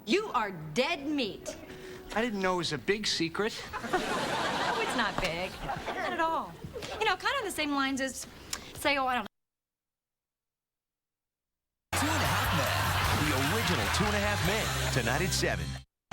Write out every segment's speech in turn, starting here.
You are dead meat. I didn't know it was a big secret. No, it's not big. Not at all. You know, kind of the same lines as, say, oh, I don't know. 2.5 Men, the original 2.5 Men, tonight at 7.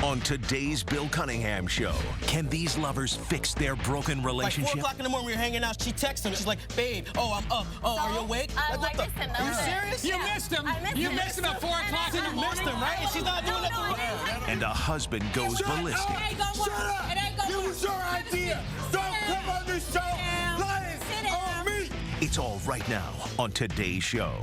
On today's Bill Cunningham Show, can these lovers fix their broken relationship? Like 4 o'clock in the morning, we were hanging out. She texted him. She's like, babe, oh, I'm up. Oh, are you awake? I missed him. Are you serious? Yeah. You missed him. You missed him at 4 o'clock in the You morning. missed him, right? And she's not doing nothing. And a husband goes ballistic. Shut up! It was your idea! Don't come on this show lying on me! It's all right now on today's show.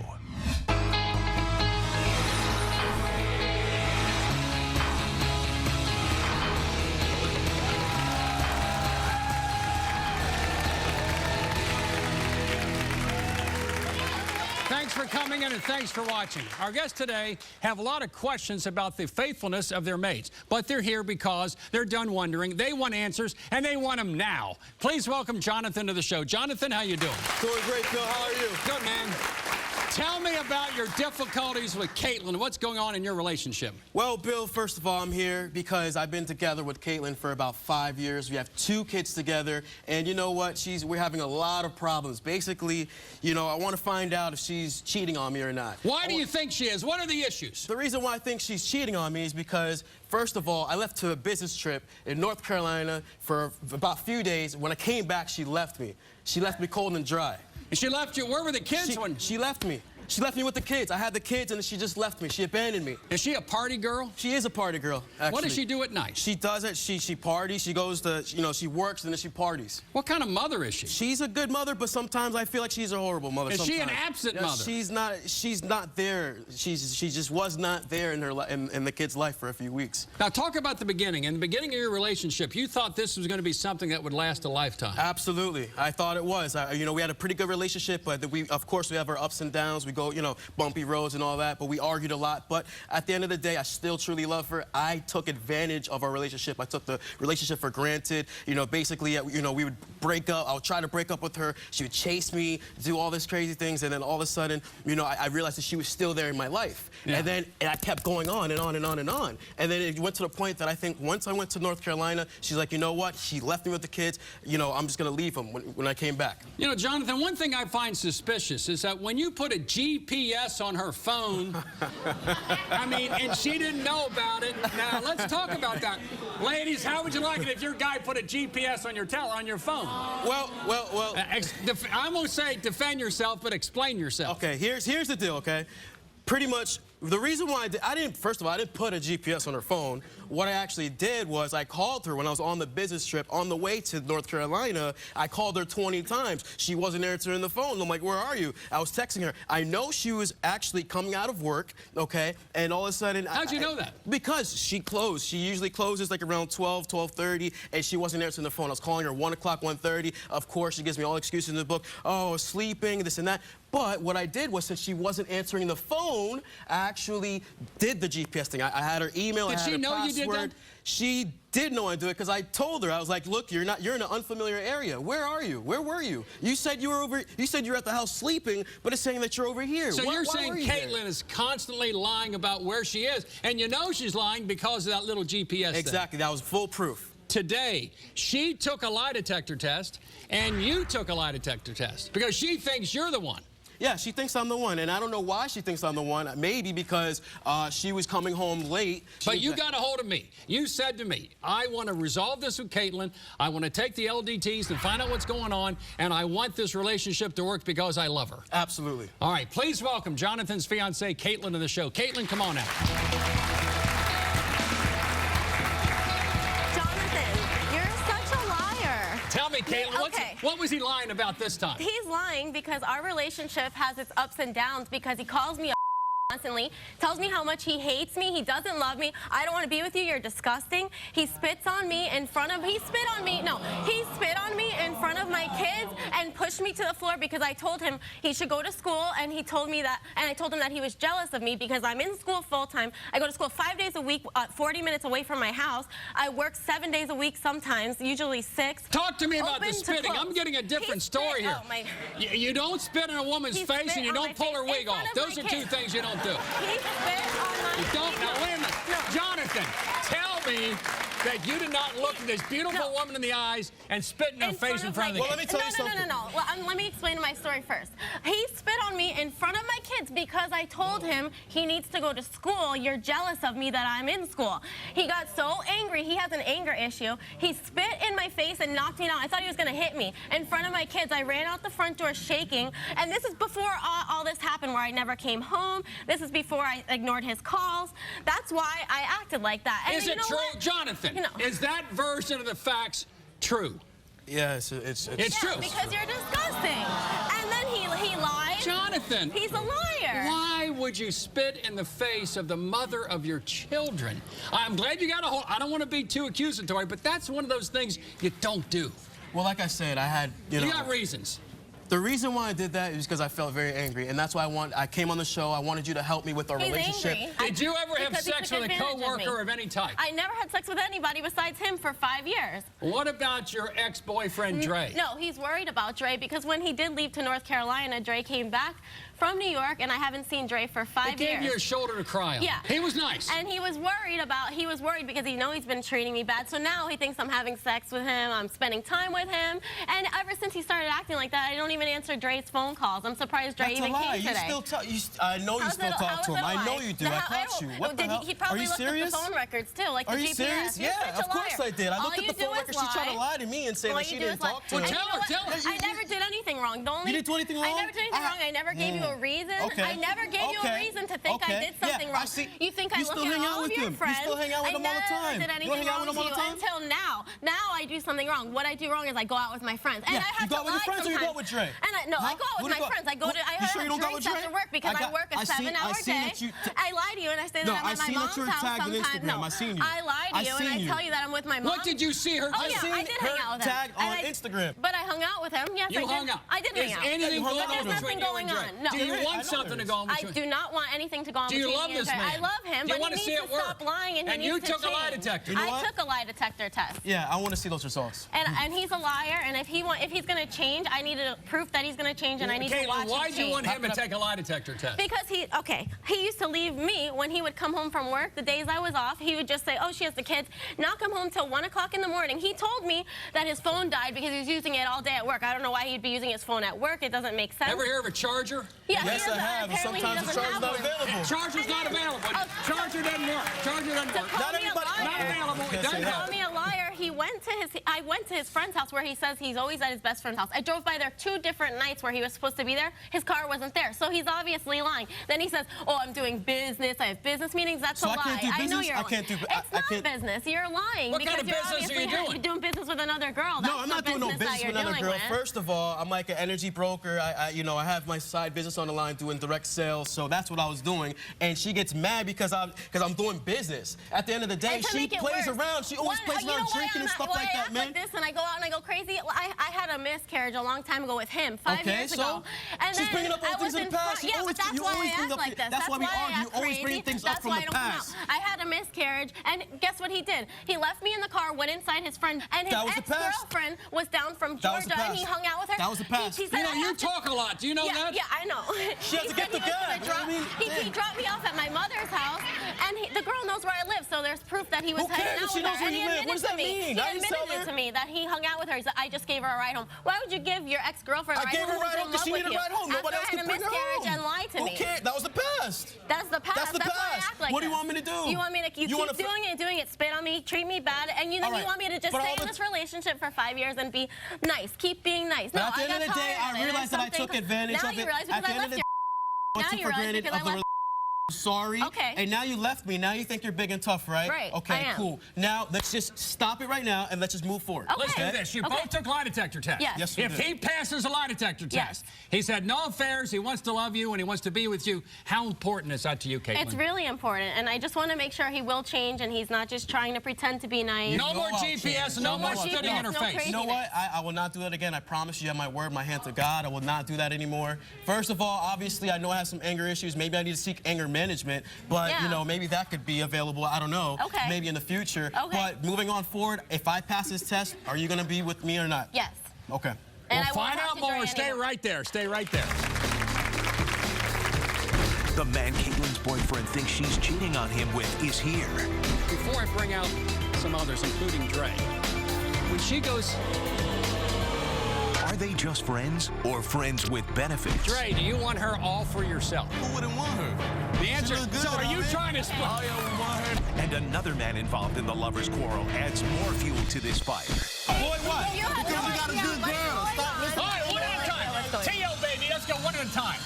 Thanks for coming in and thanks for watching. Our guests today have a lot of questions about the faithfulness of their mates, but they're here because they're done wondering. They want answers, and they want them now. Please welcome Jonathan to the show. Jonathan, how you doing? Doing great, Bill. How are you? Good, man. Tell me about your difficulties with Caitlin. What's going on in your relationship? Well, Bill, first of all, I'm here because I've been together with Caitlin for about 5 years. We have 2 kids together, and you know what? We're having a lot of problems. Basically, you know, I want to find out if she's cheating on me or not. Why do you think she is? What are the issues? The reason why I think she's cheating on me is because, first of all, I left to a business trip in North Carolina for about a few days. When I came back, she left me. She left me cold and dry. And she left you. Where were the kids when? She left me. She left me with the kids. I had the kids, and then she just left me. She abandoned me. Is she a party girl? She is a party girl, actually. What does she do at night? She does it. She parties. She goes to, you know, she works, and then she parties. What kind of mother is she? She's a good mother, but sometimes I feel like she's a horrible mother. Is she an absent mother? She's not there. She just was not there in her in the kid's life for a few weeks. Now, talk about the beginning. In the beginning of your relationship, you thought this was going to be something that would last a lifetime. Absolutely. I thought it was. You know, we had a pretty good relationship, but of course, we have our ups and downs. We go, you know, bumpy roads and all that, but we argued a lot. But at the end of the day, I still truly love her. I took advantage of our relationship. I took the relationship for granted. You know, basically, you know, we would break up. I would try to break up with her. She would chase me, do all these crazy things, and then all of a sudden, you know, I realized that she was still there in my life. Yeah. And I kept going on and on and on and on. And then it went to the point that I think once I went to North Carolina, she's like, you know what? She left me with the kids. You know, I'm just going to leave them when I came back. You know, Jonathan, one thing I find suspicious is that when you put a GPS on her phone, I mean, and she didn't know about it. Now, let's talk about that. Ladies, how would you like it if your guy put a GPS on your phone? Well. I'm going to say defend yourself, but explain yourself. Okay, here's the deal, okay? Pretty much, the reason why I didn't, first of all, I didn't put a GPS on her phone. What I actually did was I called her when I was on the business trip on the way to North Carolina. I called her 20 times. She wasn't answering the phone. I'm like, where are you? I was texting her. I know she was actually coming out of work, okay? And all of a sudden... How'd you know that? Because she closed. She usually closes like around 12, 12:30, and she wasn't answering the phone. I was calling her 1 o'clock, 1:30. Of course, she gives me all excuses in the book. Oh, sleeping, this and that. But what I did was, since she wasn't answering the phone, I actually did the GPS thing. I had her email, I had her password. Did she know you did that? She did know I do it because I told her. I was like, look, you're in an unfamiliar area. Where are you? Where were you? You said you were at the house sleeping, but it's saying that you're over here. So you're saying Caitlin is constantly lying about where she is, and you know she's lying because of that little GPS thing. Exactly. That was full proof. Today, she took a lie detector test, and you took a lie detector test because she thinks you're the one. Yeah, she thinks I'm the one, and I don't know why she thinks I'm the one. Maybe because she was coming home late. But you got a hold of me. You said to me, I want to resolve this with Caitlin. I want to take the LDTs and find out what's going on, and I want this relationship to work because I love her. Absolutely. All right, please welcome Jonathan's fiancée, Caitlin, to the show. Caitlin, come on out. Tell me, Caitlin, what was he lying about this time? He's lying because our relationship has its ups and downs because he calls me constantly, tells me how much he hates me, he doesn't love me, I don't want to be with you, you're disgusting. He spits on me in front of, he spit on me in front of my kids and pushed me to the floor because I told him he should go to school, and he told me that, and I told him that he was jealous of me because I'm in school full time. I go to school 5 days a week, 40 minutes away from my house. I work 7 days a week sometimes, usually 6. Talk to me about the spitting. I'm getting a different story here. You don't spit in a woman's face and you don't pull her wig off. Those are 2 things you don't do. He spit on my You don't? Now, wait a minute. No. Jonathan. me that you did not look at this beautiful woman in the eyes and spit in her face in front of the Well, let me tell you something. No. Well, let me explain my story first. He spit on me in front of my kids because I told him he needs to go to school. You're jealous of me that I'm in school. He got so angry. He has an anger issue. He spit in my face and knocked me down. I thought he was going to hit me in front of my kids. I ran out the front door shaking. And this is before all this happened, where I never came home. This is before I ignored his calls. That's why I acted like that. And Is it true, Jonathan? Is that version of the facts true? Yeah, it's true. Because you're disgusting. And then he lied. Jonathan. He's a liar. Why would you spit in the face of the mother of your children? I'm glad you got a hold. I don't want to be too accusatory, but that's one of those things you don't do. Well, like I said, I had, You got reasons. The reason why I did that is because I felt very angry, and that's why I came on the show. I wanted you to help me with our relationship. Angry. Did you ever have sex with a coworker of any type? I never had sex with anybody besides him for 5 years. What about your ex-boyfriend, Dre? No, he's worried about Dre because when he did leave to North Carolina, Dre came back from New York, and I haven't seen Dre for 5 years. He gave you a shoulder to cry on. Yeah. He was nice. And he was worried because he knows he's been treating me bad. So now he thinks I'm having sex with him, I'm spending time with him. And ever since he started acting like that, I don't even answer Dre's phone calls. I'm surprised Dre even came today. I know you still talk to him. I know you do. I caught you. What the hell? He probably looked at the phone records too, like the GPS. Are you serious? Yeah, of course I did. I looked at the phone records. She's trying to lie to me and say that she didn't talk to him. Well, tell her. I never did anything wrong. You didn't do anything wrong? I never did anything wrong. I never gave you a reason. I never gave you a reason to think I did something wrong. You think I look at all of your friends. You still hang out with him all the time. I never did anything wrong to you until now. Now I do something wrong. What I do wrong is I go out with my friends. And I have to lie sometimes. You go out with your friends or you go out with Dre? I go out with my friends. I have drinks after work because I work a 7-hour day. I lie to you and I say that I'm at my mom's house sometimes. No, I lie to you and I tell you that I'm with my mom. What did you see her do? Oh yeah, I did hang out with him. Tag on Instagram. But I hung out with him. Yes, I did. You hung out. I did hang out. Is anything going on between you and Dre? No. Do you want something to go on between? I do not want anything to go on between you. Do you love this man? I love him, but he needs to stop lying and he needs to change. And you took a lie detector. I took a lie detector test. Yeah, I want to see those results. And he's a liar, and if he's going to change, I need proof that he's going to change, and I need to watch him change. Why do you want him to take a lie detector test? Because he used to leave me when he would come home from work. The days I was off, he would just say, oh, she has the kids, not come home till 1 o'clock in the morning. He told me that his phone died because he was using it all day at work. I don't know why he'd be using his phone at work. It doesn't make sense. Ever hear of a charger? Yeah, yes, I have. Apparently sometimes the charger's not available. Charger's not available. Charger doesn't work. Charger doesn't work. Not everybody. Not available. To call me a liar, I went to his friend's house where he says he's always at his best friend's house. I drove by there 2 different nights where he was supposed to be there. His car wasn't there, so he's obviously lying. Then he says, oh, I'm doing business. I have business meetings. That's a lie. I know you're lying. It's not business. You're lying. What kind of business are you doing? You're doing business with another girl. No, I'm not doing no business with another girl. First of all, I'm like an energy broker. I have my side business on the line doing direct sales, so that's what I was doing. And she gets mad because I'm doing business. At the end of the day, she plays around. She always plays around drinking and stuff like that, man. Like this, and I go out and I go crazy. I had a miscarriage a long time ago with him, 5 years ago. And she's bringing up all things in the past. Yeah, but that's why I act like this. That's why we argue. You always bring things up from the past. I had a miscarriage, and guess what he did? He left me in the car, went inside his friend, and his ex-girlfriend was down from Georgia, and he hung out with her. That was the past. You know, you talk a lot. Do you know that? Yeah, I know. She has to get the gun. He dropped me off at my mother's house, and the girl knows where I live, so there's proof that he was hanging out with her. And he admitted to me. He admitted to me that he hung out with her. He said, I just gave her a ride home. Why would you give your ex-girlfriend a ride home? I gave her a ride home because she needed a ride home. Nobody else could bring her home. After I had a miscarriage and lied to me. Okay, that was the past. That's the past. That's the past. Why I act like what do you want me to do? You want me to keep doing it, spit on me, treat me bad, and you want me to just stay in this relationship for 5 years and be nice, keep being nice. No, at the end of the day, I realized that I took advantage of it. Now you realize because I left you. Now you realize because I left. Sorry. Okay. And now you left me. Now you think you're big and tough, right? Right. Okay, cool. Now let's just stop it right now and let's just move forward. Okay. Let's do this. You both took lie detector tests. Yes. Yes, we If did. he passes a lie detector test, he's had no affairs, he wants to love you, and he wants to be with you, how important is that to you, Caitlin? It's really important, and I just want to make sure he will change and he's not just trying to pretend to be nice. No more GPS, no more spitting in her face. You know what? I will not do that again. I promise you, I have my word, my hand to God. I will not do that anymore. First of all, obviously, I know I have some anger issues. Maybe I need to seek anger management, but you know, maybe that could be available. I don't know. Okay. Maybe in the future. Okay. But moving on forward, if I pass this test, are you going to be with me or not? Yes. Okay. And we'll find out more. Stay right there. Stay right there. The man Caitlin's boyfriend thinks she's cheating on him with is here. Before I bring out some others, including Dre. When she goes... Are they just friends or friends with benefits? Dre, do you want her all for yourself? Who wouldn't want her? The answer... She look good, So are you trying to split... Oh, yeah, we want her. And another man involved in the lovers' quarrel adds more fuel to this fire. Boy, what? You have Because no we got a idea good what's girl. going Stop on. listening. All right, one at a time. T.O., baby, let's go one at a time.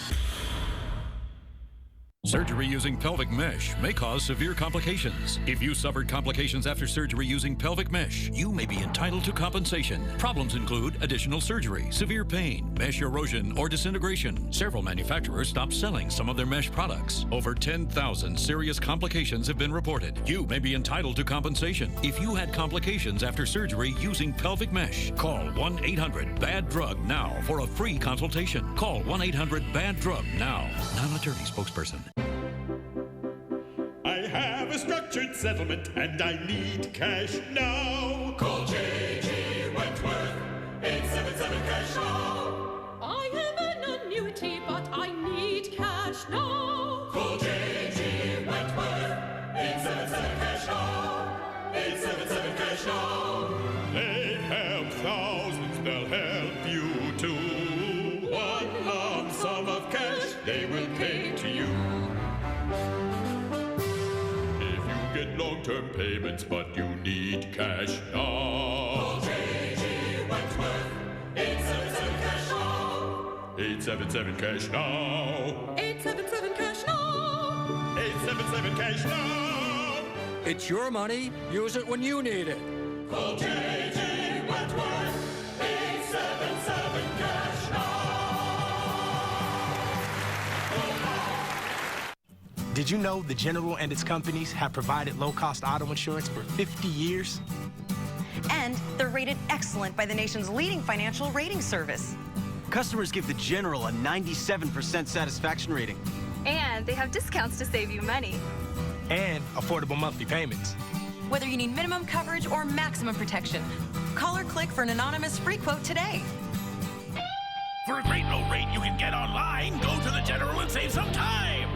Surgery using pelvic mesh may cause severe complications. If you suffered complications after surgery using pelvic mesh, you may be entitled to compensation. Problems include additional surgery, severe pain, mesh erosion, or disintegration. Several manufacturers stopped selling some of their mesh products. Over 10,000 serious complications have been reported. You may be entitled to compensation. If you had complications after surgery using pelvic mesh, call 1-800-BAD-DRUG now for a free consultation. Call 1-800-BAD-DRUG now. Non-attorney spokesperson. I have a structured settlement and I need cash now. Call J.G. Wentworth, 877-CASH now. I have an annuity, but I need cash now. Call J.G. Wentworth, 877-CASH now. 877-CASH now. They help thousands, they'll help you too. One lump sum of cash they will pay to you. Get long-term payments, but you need cash now. Call J.G. Wentworth, 877-CASH now. 877-CASH now. 877-CASH now. 877-CASH now. It's your money. Use it when you need it. Call J.G. Wentworth, 877-CASH now. Did you know the General and its companies have provided low-cost auto insurance for 50 years? And they're rated excellent by the nation's leading financial rating service. Customers give the General a 97% satisfaction rating. And they have discounts to save you money. And affordable monthly payments. Whether you need minimum coverage or maximum protection, call or click for an anonymous free quote today. For a great low rate you can get online, go to the General and save some time.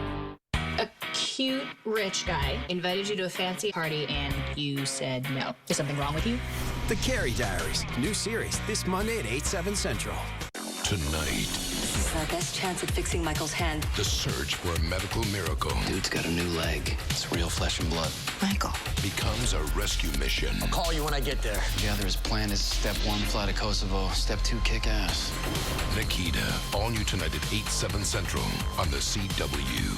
A cute, rich guy invited you to a fancy party and you said no. Is something wrong with you? The Carrie Diaries, new series this Monday at 8/7 Central. Tonight, It's our best chance at fixing Michael's hand. the search for a medical miracle. Dude's got a new leg. It's real flesh and blood. Michael. Becomes a rescue mission. I'll call you when I get there. Gather his plan is step 1, fly to Kosovo. Step 2, kick ass. Nikita, all new tonight at 8/7 Central on the CW.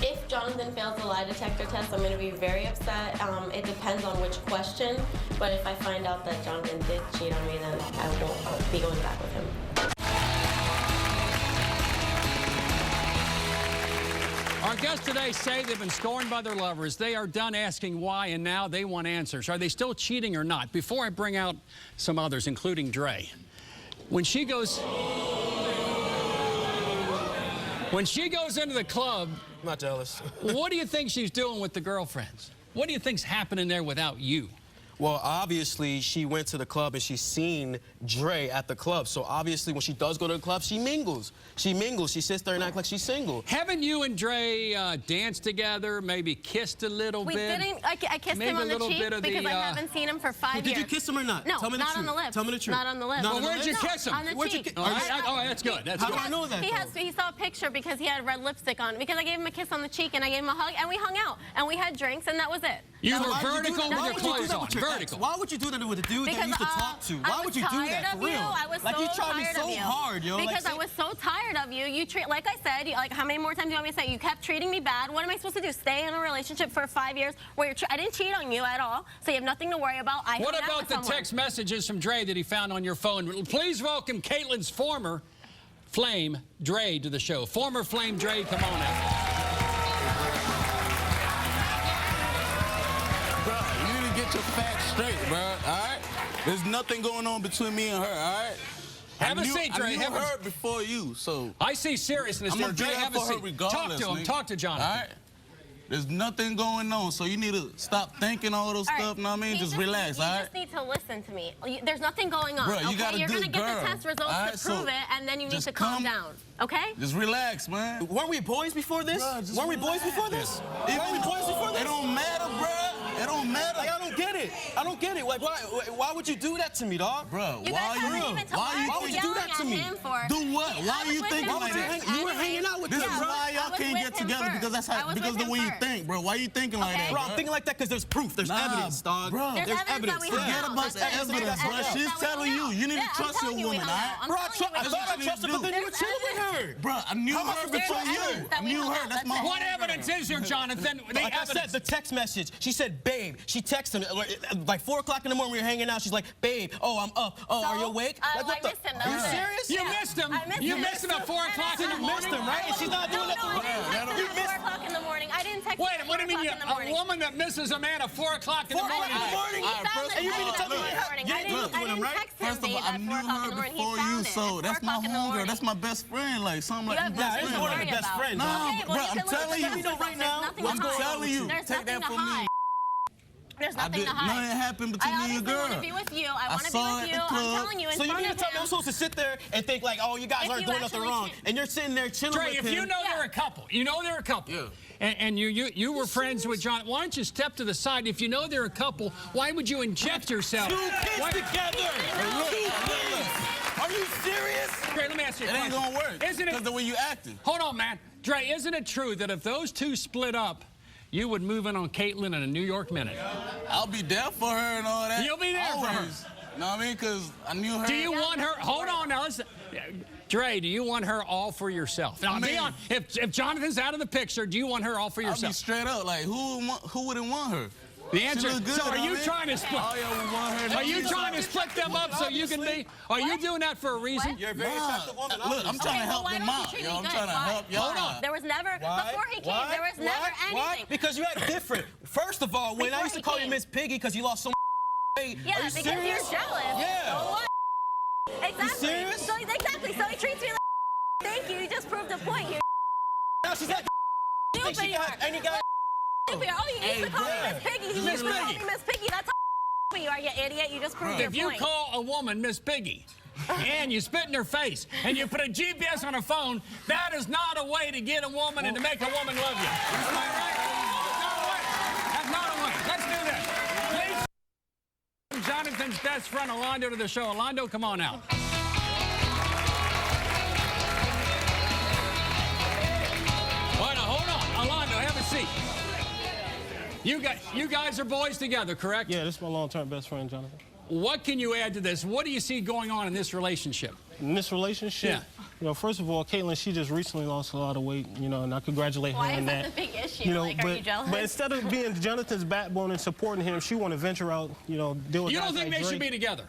If Jonathan fails the lie detector test, I'm going to be very upset. It depends on which question, but if I find out that Jonathan did cheat on me, then I won't be going back with him. Our guests today say they've been scorned by their lovers. They are done asking why, and now they want answers. Are they still cheating or not? Before I bring out some others, including Dre, when she goes into the club, I'm not jealous. what do you think she's doing with the girlfriends? What do you think's happening there without you? Well, obviously, she went to the club and she's seen Dre at the club. So obviously, when she does go to the club, she mingles. She mingles. She sits there and acts like she's single. Haven't you and Dre danced together, maybe kissed a little We bit? didn't. I kissed Maybe him on a the little cheek bit of because the, I haven't seen him for 5 years. Did you kiss him or not? No, Tell me the not truth. on the lips. Tell me the truth. Not on the lips. Well, where'd you kiss him? On the Where'd you cheek. ki- Oh, that's good. That's How good. do I know that? He saw a picture because he had red lipstick on. Because I gave him a kiss on the cheek and I gave him a hug and we hung out and we had drinks and that was it. You were Why would you do vertical that? with Why your would you do clothes that on. with your ex? Vertical. Why would you do that with a dude that you used to talk to? Why would you do that for real? I was like so you tried me tired so of you. hard, yo. Because like, I was so tired of you. You treat, like I said, like how many more times do you want me to say? You kept treating me bad. What am I supposed to do? Stay in a relationship for 5 years where I didn't cheat on you at all, so you have nothing to worry about. What about the text messages from Dre that he found on your phone? Please welcome Caitlin's former flame, Dre, to the show. Former flame, Dre, come on out. Bro, you need to get your facts straight, bro, all right? There's nothing going on between me and her, all right? Have a seat, Dre. I knew her before you, so... I see seriousness I'm there. gonna Dre, be have there a for her seat. regardless, Talk to him. nigga. Talk to Jonathan. All right? There's nothing going on, so you need to stop thinking all those stuff, you know what I mean? Just relax, all right? You just need to listen to me. There's nothing going on, Bro, you okay? got a You're good going to get girl, the test results all right? to So prove it, and then you need just to calm come- down, okay? Just relax, man. Weren't we boys before this? Bruh, just Weren't we boys relax. before this? Weren't we boys before this? It don't matter, bro. It don't matter. Like, I don't get it. I don't get it. Like, why would you do that to me, dog? Bro, why would you do that to me? Do what? Why are you thinking like that? You were hanging out with This him. is why y'all can't get together because that's how because the way you think, bro. Why are you thinking like that? Bro, I'm thinking like that because there's proof. There's evidence, dog. Bro, there's evidence. Forget about the evidence, bro. She's telling you. You need to trust your woman, all right? Bro, I thought I trusted, but then you were chilling with her. Bro, I knew her before you. I knew her. That's my What evidence is there, Jonathan? Like I said, the text message. She said, babe. She texted him like 4 o'clock in the morning. We were hanging out. She's like, babe, oh, I'm up. Oh, are you awake? Like, what the? Are you serious? You missed him. You missed him at 4 o'clock in the morning. You missed him, right? And she's not doing nothing wrong. You missed 4 o'clock in the morning. I didn't text you at 4 Wait, what do you mean? o'clock in the A woman that misses a man at 4 o'clock in the morning? And you mean to tell me I didn't text him, First of all, I knew her before you, so that's my homegirl. That's my best friend. Like, something like that. It's more than a best friend. Nah, bro, I'm telling you. Right now, I'm telling you. Take that from me. There's nothing to hide. Nothing happened between me and your girl. I want to be with you. I want to be with you. I'm telling you in front of him. So you mean to tell me I'm supposed to sit there and think like, oh, you guys aren't doing nothing wrong, and you're sitting there chilling with him. If you know they're a couple, and you were friends with John, why don't you step to the side? If you know they're a couple, why would you inject yourself? 2 kids together. 2 kids. Are you serious? Dre, let me ask you a question. It ain't gonna work. Isn't it? Because the way you acting. Hold on, man. Dre, isn't it true that if those two split up, you would move in on Caitlyn in a New York minute? I'll be there for her and all that. You'll be there for her. Know what I mean? Because I knew her. Do you want her? Hold on now. Listen. Dre, do you want her all for yourself? Now, be honest. If Jonathan's out of the picture, do you want her all for yourself? I'll be straight up. Like, who wouldn't want her? The answer. Good, so are you trying to split? Are you trying to split them up so you can be? Are you doing that for a reason? You're a very attractive woman. Look, I'm trying to help them out. I'm trying to help y'all. Hold on. There was never, before he came, there was never anything. Why? Because you had different. First of all, when I used to call you Miss Piggy because you lost so much weight. Yeah, because you're jealous. Yeah. So what? Exactly. You serious? So exactly. So he treats me like thank you. You just proved the point. You now she's like stupid. She got any guy. Oh, you used to call me Miss Piggy. You used to call me Miss Piggy. That's how you are, you idiot. You just proved your point. If you call a woman Miss Piggy and you spit in her face and you put a GPS on her phone, that is not a way to get a woman and to make a woman love you. Am I right? That's not a way. Let's do this. Please, Jonathan's best friend, Orlando, to the show. Orlando, come on out. All right, now, hold on. Orlando, have a seat. You guys are boys together, correct? Yeah, this is my long-term best friend, Jonathan. What can you add to this? What do you see going on in this relationship? In this relationship? Yeah. First of all, Caitlyn, she just recently lost a lot of weight, and I congratulate her on that. Why is that the big issue? Are you jealous? But instead of being Jonathan's backbone and supporting him, she want to venture out, deal with You don't guys think like they Drake. should be together?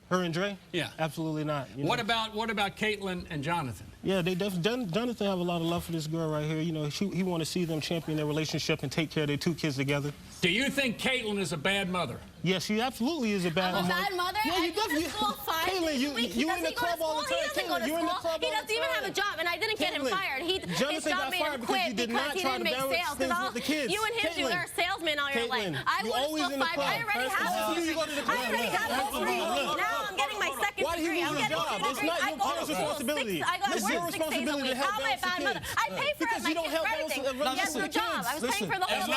Her and Dre? Yeah. Absolutely not. What about Caitlyn and Jonathan? Yeah, they definitely. Jonathan have a lot of love for this girl right here. He want to see them champion their relationship and take care of their 2 kids together. Do you think Caitlyn is a bad mother? Yes, she absolutely is a bad mother. I'm a bad mother? Yeah, you definitely. Caitlyn, you in the club all the time. He doesn't go to school. He doesn't even have a job, and I didn't get him fired. His job made him quit because he didn't make sales. You and him are salesmen all your life. I would have still fired. I already have both degrees. Now I'm getting my second degree. I'm getting 2 degrees. It's not your father's responsibility. It's your responsibility to help How am I a bad mother? I pay for my kids for everything. He has no job. I was paying for the whole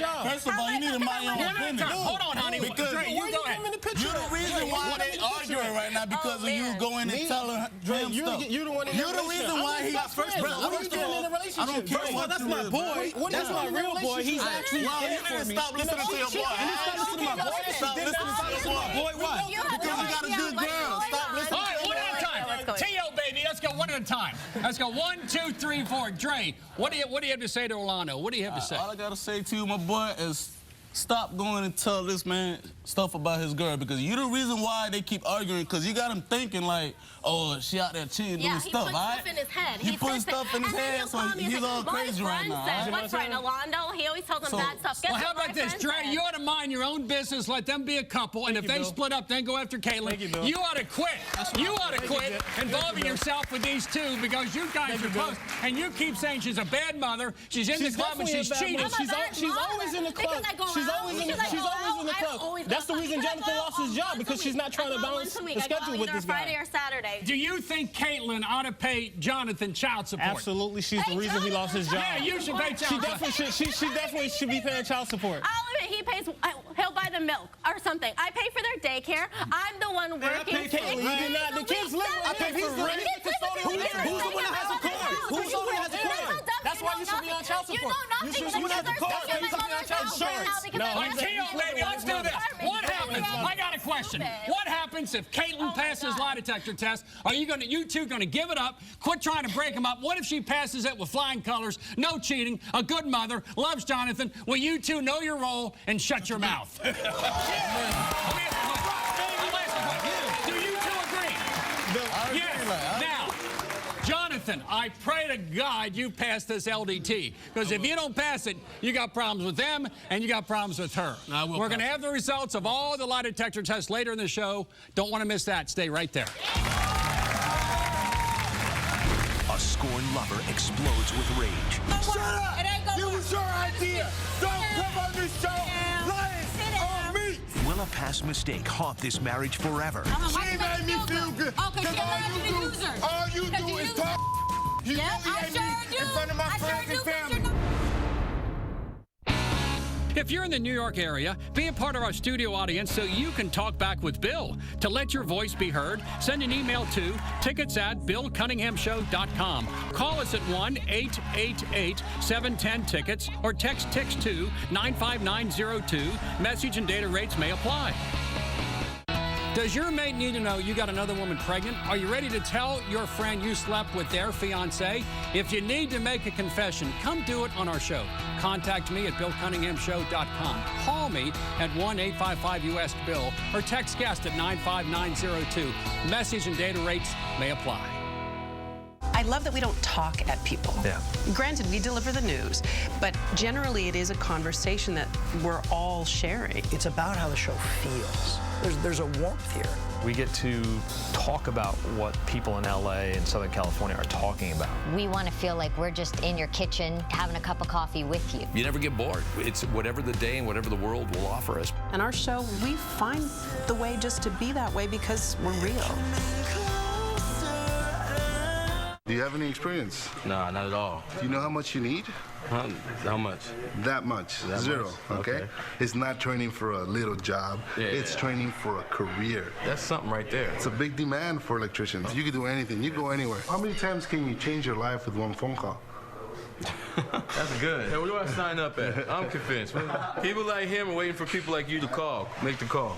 job. First of all, you need to mind your own business. Hold on, honey. Because you go ahead. You're the reason why they arguing right now because of you going and telling him stuff. You're the reason why he got first of all, I don't care what that's my boy. That's my real boy. He's actually you need to stop listening to your boy. Stop listening to my boy. Stop listening to your boy. Why? Because you got a good girl. Stop listening to your boy. One at a time. T.O., baby. Let's go one at a time. Let's go 1, 2, 3, 4. Dre, what do you have to say to Orlando? What do you have to say? All I got to say to you, my boy, is stop going and tell this man stuff about his girl because you're the reason why they keep arguing because you got him thinking like, oh, she out there cheating, doing stuff, all right? Stuff in his head. He put stuff in his head, so he's all crazy right now. What's right, Orlando? He always tells him bad stuff. Well, how about this, Dre? You ought to mind your own business, let them be a couple, and if they split up, then go after Caitlyn. You ought to quit. You ought to quit involving yourself with these two because you guys are close, and you keep saying she's a bad mother, she's in the club, and she's cheating. She's always in the club. Because I go She's always in the club. That's the reason Jonathan lost his job, because she's not trying to balance the schedule with this guy. Friday or Saturday. Do you think Caitlin ought to pay Jonathan child support? Absolutely, she's the reason he lost his job. Yeah, you should pay child support. She definitely should be paying child support. I'll admit, he'll buy the milk or something. I pay for their daycare. I'm the one working. Caitlin, you do not. The kids live. I pay for rent. Who's the one that has a car? Who's the one that has a car? That's why you should be on child support. You know nothing. You have a car. You should be on child support. No, baby, let's do this. What happens? I got a question. What happens if Caitlin passes lie detector test? Are you two gonna give it up? Quit trying to break them up. What if she passes it with flying colors? No cheating. A good mother loves Jonathan. Will you two know your role and shut your mouth? Do you two agree? Yes. Now, Jonathan, I pray to God you pass this LDT, because if you don't pass it, you got problems with them and you got problems with her. We're going to have the results of all the lie detector tests later in the show. Don't want to miss that. Stay right there. A scorned lover explodes with rage. Shut up! It was your idea! Don't come on this show lying on me! Will a past mistake haunt this marriage forever? She made me feel good. Because all you do is talk. You humiliate me in front of my friends and family. If you're in the New York area, be a part of our studio audience so you can talk back with Bill. To let your voice be heard, send an email to tickets@BillCunninghamShow.com. Call us at 1-888-710-TICKETS or text to 95902. Message and data rates may apply. Does your mate need to know you got another woman pregnant? Are you ready to tell your friend you slept with their fiancé? If you need to make a confession, come do it on our show. Contact me at BillCunninghamShow.com. Call me at 1-855-US-BILL or text guest at 95902. Message and data rates may apply. I love that we don't talk at people. Yeah. Granted, we deliver the news, but generally it is a conversation that we're all sharing. It's about how the show feels. There's a warmth here. We get to talk about what people in LA and Southern California are talking about. We want to feel like we're just in your kitchen having a cup of coffee with you. You never get bored. It's whatever the day and whatever the world will offer us. And our show, we find the way just to be that way because we're real. Do you have any experience? Nah, not at all. Do you know how much you need? How much? That much. That Zero. much? Okay? It's not training for a little job. Yeah, it's training for a career. That's something right there. It's a big demand for electricians. You can do anything. You go anywhere. How many times can you change your life with one phone call? That's good. Hey, where do I sign up at? I'm convinced. People like him are waiting for people like you to call. Make the call.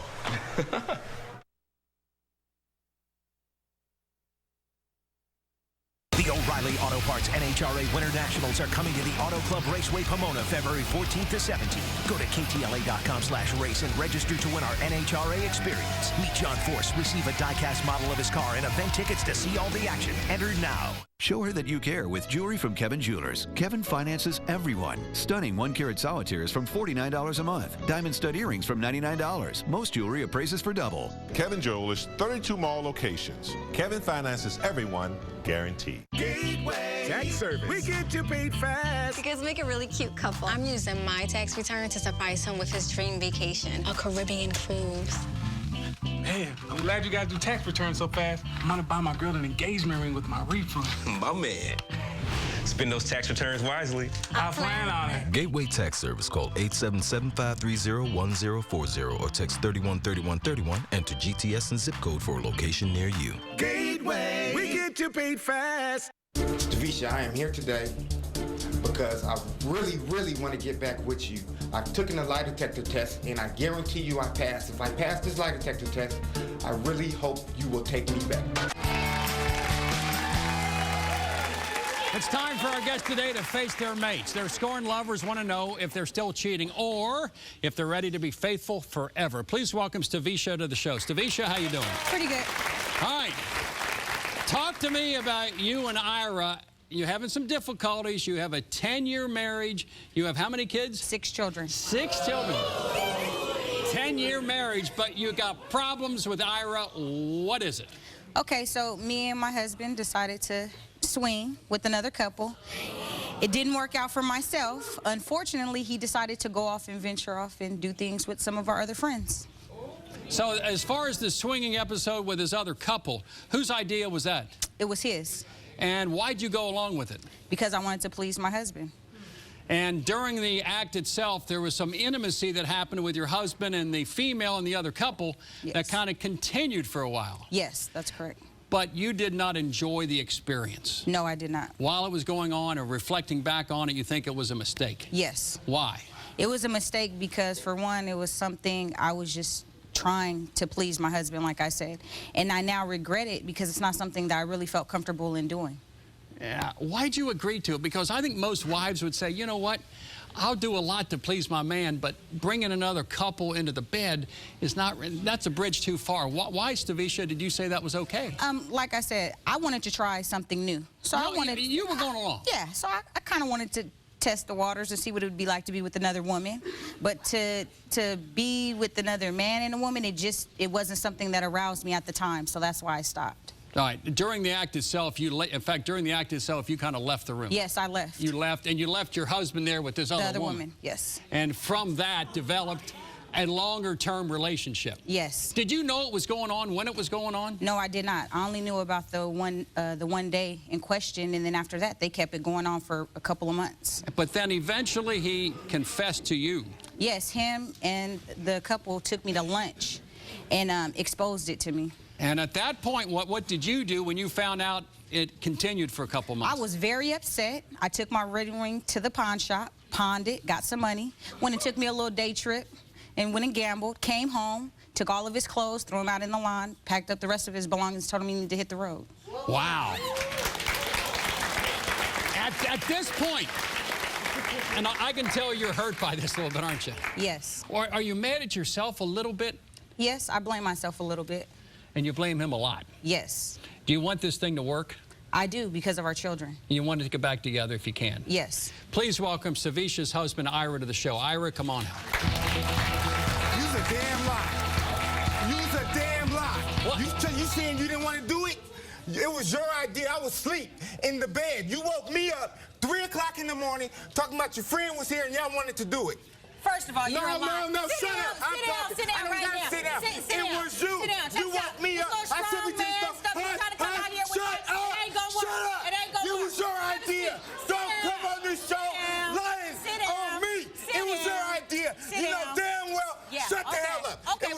The O'Reilly Auto Parts NHRA Winter Nationals are coming to the Auto Club Raceway Pomona February 14th to 17th. Go to KTLA.com/race and register to win our NHRA experience. Meet John Force, receive a die-cast model of his car, and event tickets to see all the action. Enter now. Show her that you care with jewelry from Kevin Jewelers. Kevin finances everyone. Stunning 1-carat solitaires from $49 a month. Diamond stud earrings from $99. Most jewelry appraises for double. Kevin Jewelers, 32 mall locations. Kevin finances everyone, guaranteed. Gateway Tax Service. We get you paid fast. You guys make a really cute couple. I'm using my tax return to surprise him with his dream vacation, a Caribbean cruise. Man, I'm glad you guys do tax returns so fast. I'm gonna buy my girl an engagement ring with my refund. My man. Spend those tax returns wisely. I plan on it. Gateway Tax Service. Call 877-530-1040 or text 313131. Enter GTS and zip code for a location near you. Gateway. We get you paid fast. Davisha, I am here today because I really, really want to get back with you. I took in a lie detector test, and I guarantee you I passed. If I pass this lie detector test, I really hope you will take me back. It's time for our guests today to face their mates. Their scorned lovers want to know if they're still cheating or if they're ready to be faithful forever. Please welcome Stavisha to the show. Stavisha, how you doing? Pretty good. All right. Talk to me about you and Ira. You're having some difficulties. You have a 10-year marriage. You have how many kids? 6 children. 6 children. 10-year marriage, but you got problems with Ira. What is it? Okay, so me and my husband decided to swing with another couple. It didn't work out for myself. Unfortunately, he decided to go off and venture off and do things with some of our other friends. So as far as the swinging episode with his other couple, whose idea was that? It was his. And why'd you go along with it? Because I wanted to please my husband. And during the act itself, there was some intimacy that happened with your husband and the female and the other couple that kind of continued for a while. Yes, that's correct. But you did not enjoy the experience. No, I did not. While it was going on or reflecting back on it, you think it was a mistake? Yes. Why? It was a mistake because, for one, it was something I was just trying to please my husband, like I said. And I now regret it because it's not something that I really felt comfortable in doing. Yeah. Why'd you agree to it? Because I think most wives would say, you know what? I'll do a lot to please my man, but bringing another couple into the bed is not, that's a bridge too far. Why, Stavisha, did you say that was okay? Like I said, I wanted to try something new. So No, I wanted... You were going along. Yeah, so I kind of wanted to test the waters and see what it would be like to be with another woman. But to be with another man and a woman, it wasn't something that aroused me at the time, so that's why I stopped. All right. During the act itself, you kind of left the room. Yes, I left. You left, and you left your husband there with this other woman. Yes. And from that developed a longer-term relationship. Yes. Did you know it was going on when it was going on? No, I did not. I only knew about the one day in question, and then after that, they kept it going on for a couple of months. But then eventually he confessed to you. Yes, him and the couple took me to lunch and exposed it to me. And at that point, what did you do when you found out it continued for a couple months? I was very upset. I took my wedding ring to the pawn shop, pawned it, got some money, went and took me a little day trip, and went and gambled, came home, took all of his clothes, threw them out in the lawn, packed up the rest of his belongings, told him he needed to hit the road. Wow. At this point, and I can tell you're hurt by this a little bit, aren't you? Yes. Or are you mad at yourself a little bit? Yes, I blame myself a little bit. And you blame him a lot? Yes. Do you want this thing to work? I do, because of our children. You want to get back together if you can? Yes. Please welcome Stavisha's husband, Ira, to the show. Ira, come on out. You's a damn lie. You's a damn lie. What? You saying you didn't want to do it? It was your idea. I was asleep in the bed. You woke me up 3 o'clock in the morning talking about your friend was here and y'all wanted to do it. First of all, you're a liar. No, shut up. Sit down right now. Sit down. Sit It down. was you. Sit down. You woke me up. I said we did stuff. You trying to come out here with Shut up. It ain't gonna work. Shut up. It ain't gonna work. It was your idea. Don't come on this show lying on me. It was your idea. You know damn well. Shut the hell up. Okay.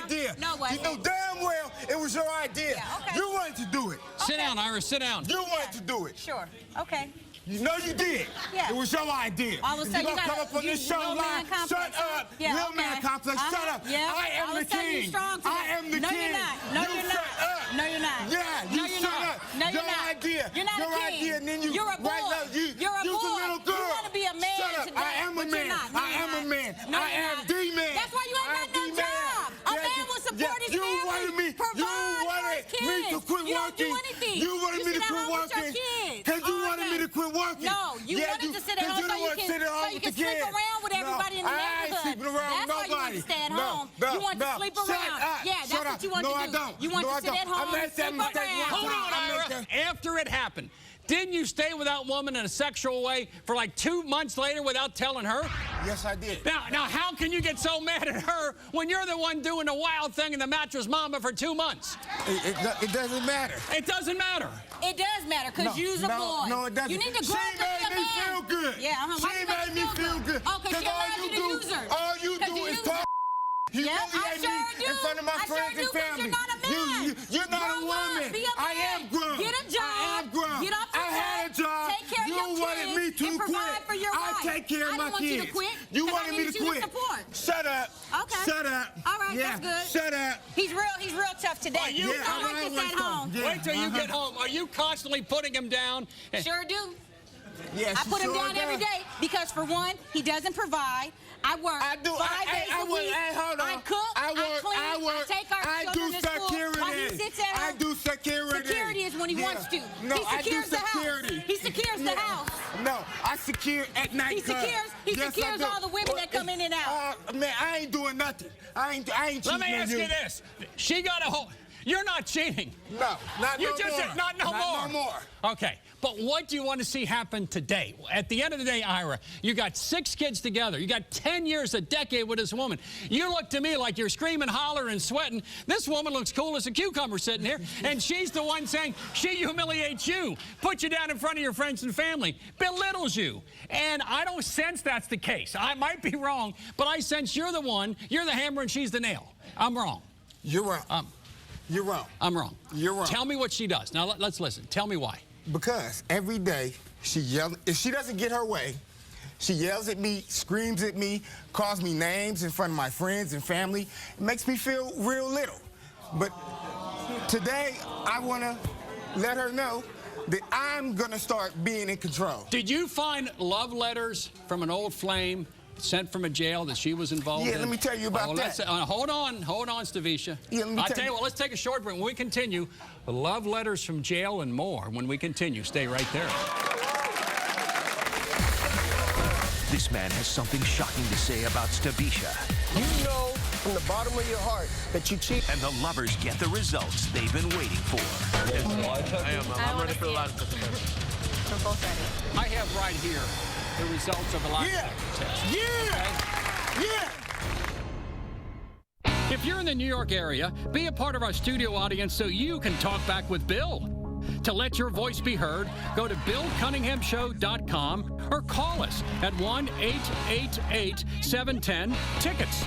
Idea. No way. You know damn well it was your idea. Yeah, okay. You wanted to do it. Sit down, Ira, sit down. You wanted to do it. Sure. Okay. You know you did. Yeah. It was your idea. All of a sudden you gonna come up on this show lying. Shut up. Yeah, Real man complex. Shut up. Yeah. I am the king. I am the king. No, you're not. No, you're not. Shut up. No, you're not. Yeah, you shut up. No, you're your not. idea. You're not your a king. idea, and then you You're a boy. right now, You're a you's boy. a little girl. You want to be a man Shut up. today, I am a but man. you're not. No, I am a man. No, I am the man. That's why you ain't got no job. A man will support his family. You wanted me to quit you working. Don't do anything. You wanted me to quit working. Because you wanted me to quit working. No, you wanted to sit at home so you can sleep around with everybody in the neighborhood. I ain't sleeping around with nobody. That's why you want to stay at home. You want to sleep around. Yeah, that's what you want to do. No, I don't. You want to sit at home and sleep around. Hold on, Ira. After it happened, didn't you stay with that woman in a sexual way for like 2 months later without telling her? Yes, I did. Now, how can you get so mad at her when you're the one doing the wild thing in the mattress mama for 2 months? It doesn't matter. It doesn't matter. It does matter because you're a boy. No, it doesn't. You need to grow up to be a man. She made me feel good. Yeah, She made me feel good. Oh, because she allowed you to use her. All you do is talk. You humiliate me in front of my friends and family. You're not a man. You're not a woman. Be a man. I am grown. Get a job. I am grown. Get off your I had a job. Take care of your kids. You wanted me to and quit. Provide for your I wife. take care of my I didn't want kids. you to quit. You wanted me to quit. Shut up. Okay. Shut up. All right, yeah. that's good. Shut up. He's real tough today. You don't like this at home. Yeah. Wait till you get home. Are you constantly putting him down? Sure do. Yes, I put him down every day because, for one, he doesn't provide. I work 5 days a week. Hold on. I cook, I clean, I take our children to school while he sits at home. I do security. Security is when he wants to. No, he secures the house. He secures the house. No, I secure at night. He secures all the women that come in and out. Man, I ain't doing nothing. I ain't Let me ask you this. She got a whole... You're not cheating. No, not you no just more. said not no more. Not no more. Okay, but what do you want to see happen today? At the end of the day, Ira, you got 6 kids together. You got 10 years, a decade with this woman. You look to me like you're screaming, hollering, and sweating. This woman looks cool as a cucumber sitting here, and she's the one saying she humiliates you, puts you down in front of your friends and family, belittles you. And I don't sense that's the case. I might be wrong, but I sense you're the one, you're the hammer and she's the nail. I'm wrong. You're wrong. You're wrong. I'm wrong. You're wrong. Tell me what she does. Now, let's listen. Tell me why. Because every day she yells. If she doesn't get her way, she yells at me, screams at me, calls me names in front of my friends and family. It makes me feel real little. But today, I want to let her know that I'm going to start being in control. Did you find love letters from an old flame sent from a jail that she was involved in? Yeah, let me tell you about that. Hold on, Stavisha. Yeah, let me I'll tell you what, let's take a short break. When we continue, love letters from jail and more. When we continue, stay right there. This man has something shocking to say about Stavisha. You know from the bottom of your heart that you cheat. And the lovers get the results they've been waiting for. I'm ready for the lie detector test. We're both ready. I have right here the results of a lie detector test. If you're in the New York area, be a part of our studio audience so you can talk back with Bill. To let your voice be heard, go to BillCunninghamShow.com or call us at 1-888-710-TICKETS.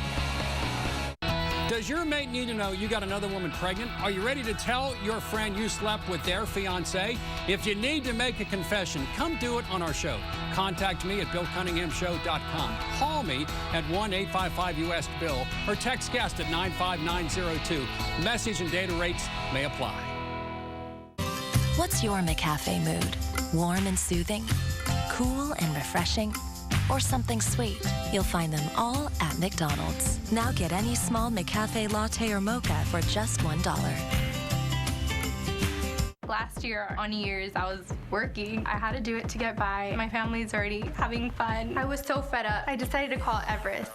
Does your mate need to know you got another woman pregnant? Are you ready to tell your friend you slept with their fiancé? If you need to make a confession, come do it on our show. Contact me at BillCunninghamShow.com. Call me at 1-855-US-BILL or text guest at 95902. Message and data rates may apply. What's your McCafe mood? Warm and soothing? Cool and refreshing? Or something sweet? You'll find them all at McDonald's. Now get any small McCafe latte or mocha for just $1. Last year on New Year's, I was working. I had to do it to get by. My family's already having fun. I was so fed up. I decided to call Everest.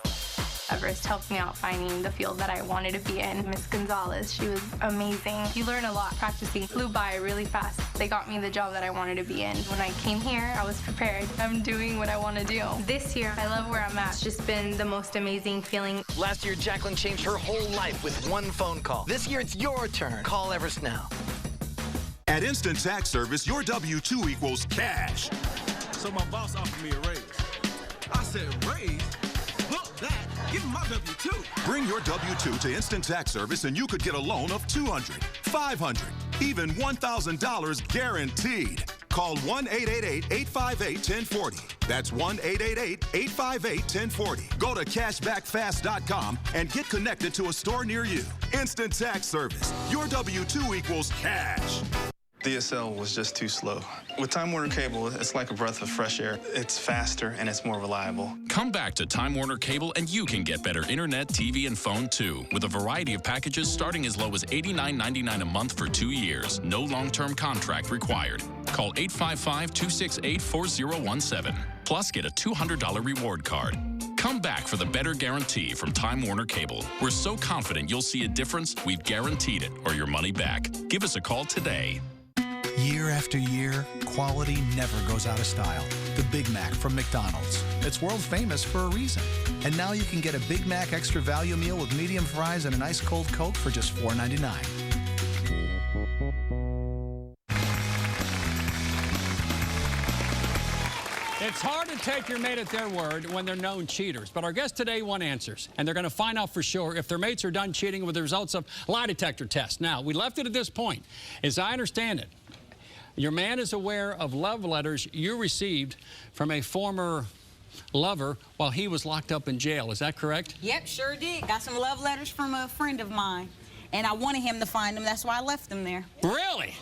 Everest helped me out finding the field that I wanted to be in. Miss Gonzalez, she was amazing. You learn a lot practicing. Flew by really fast. They got me the job that I wanted to be in. When I came here, I was prepared. I'm doing what I want to do. This year, I love where I'm at. It's just been the most amazing feeling. Last year, Jacqueline changed her whole life with one phone call. This year, it's your turn. Call Everest now. At Instant Tax Service, your W-2 equals cash. So my boss offered me a raise. I said, raise? Look, that. Give him my W-2. Bring your W-2 to Instant Tax Service and you could get a loan of $200, $500, even $1,000 guaranteed. Call 1-888-858-1040. That's 1-888-858-1040. Go to cashbackfast.com and get connected to a store near you. Instant Tax Service. Your W-2 equals cash. DSL was just too slow. With Time Warner Cable, it's like a breath of fresh air. It's faster and it's more reliable. Come back to Time Warner Cable and you can get better internet, TV, and phone too, with a variety of packages starting as low as $89.99 a month for 2 years. No long-term contract required. Call 855-268-4017. Plus, get a $200 reward card. Come back for the better guarantee from Time Warner Cable. We're so confident you'll see a difference, we've guaranteed it, or your money back. Give us a call today. Year after year, quality never goes out of style. The Big Mac from McDonald's. It's world famous for a reason. And now you can get a Big Mac extra value meal with medium fries and an ice cold Coke for just $4.99. It's hard to take your mate at their word when they're known cheaters, but our guests today want answers, and they're going to find out for sure if their mates are done cheating with the results of lie detector tests. Now, we left it at this point. As I understand it, your man is aware of love letters you received from a former lover while he was locked up in jail. Is that correct? Yep, sure did. Got some love letters from a friend of mine, and I wanted him to find them. That's why I left them there. Really?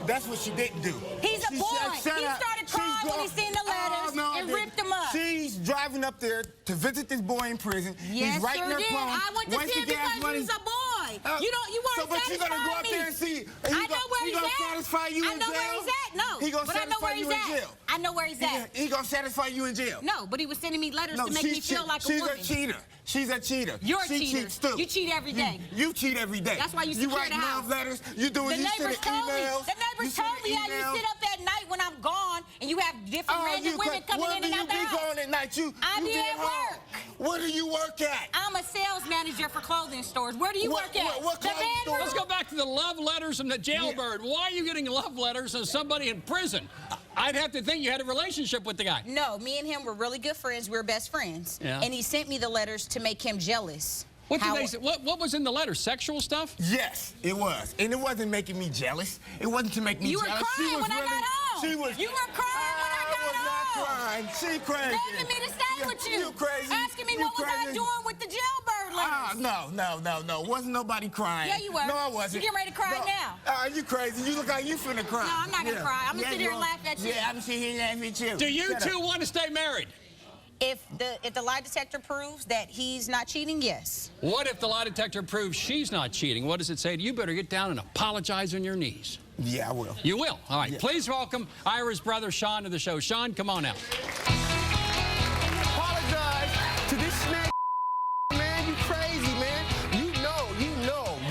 That's what she didn't do. He's a boy. He started crying when he seen the letters and ripped them up. She's driving up there to visit this boy in prison. Yes, he's writing her poem. I went to see him because he's a boy. You weren't but you're gonna go up there and see. I know where he's at. Satisfy you I know where he's at. No, he gonna but I know satisfy where he's you in at. jail. I I know where he's at. He gonna satisfy you in jail. No, but he was sending me letters to make me feel like a woman. She's a cheater. She's a cheater. You're a she cheater. Cheats too. You cheat every day. You cheat every day. That's why you secure write the house. love letters. You doing The you neighbors sending told me. emails. The neighbors told me how you sit up at night when I'm gone and you have different random women coming in and out the house. Where do you be going at night? I you be get at home. work. Where do you work at? I'm a sales manager for clothing stores. Where do you work at? What the clothing store? Let's go back to the love letters and the jailbird. Yeah. Why are you getting love letters from somebody in prison? I'd have to think you had a relationship with the guy. No, me and him were really good friends. We were best friends. Yeah. And he sent me the letters to make him jealous. What did they say? What was in the letter? Sexual stuff? Yes, it was. And it wasn't making me jealous. It wasn't to make me jealous. You were crying when I got home. You were crying when I got home. I was not crying. She crazy. Begging me to stay with you. You crazy. Asking me what was I doing with the jailbird letters. No. Wasn't nobody crying. Yeah, you were. No, I wasn't. You getting ready to cry now. You crazy. You look like you finna cry. No, I'm not going to cry. I'm going to sit here and laugh at you. Yeah, I'm sitting here and laugh at you. Do you two want to stay married? If the lie detector proves that he's not cheating, yes. What if the lie detector proves she's not cheating? What does it say? You better get down and apologize on your knees. Yeah, I will. You will? All right. Yeah. Please welcome Ira's brother, Sean, to the show. Sean, come on out. Apologize to this snake, man. You crazy, man.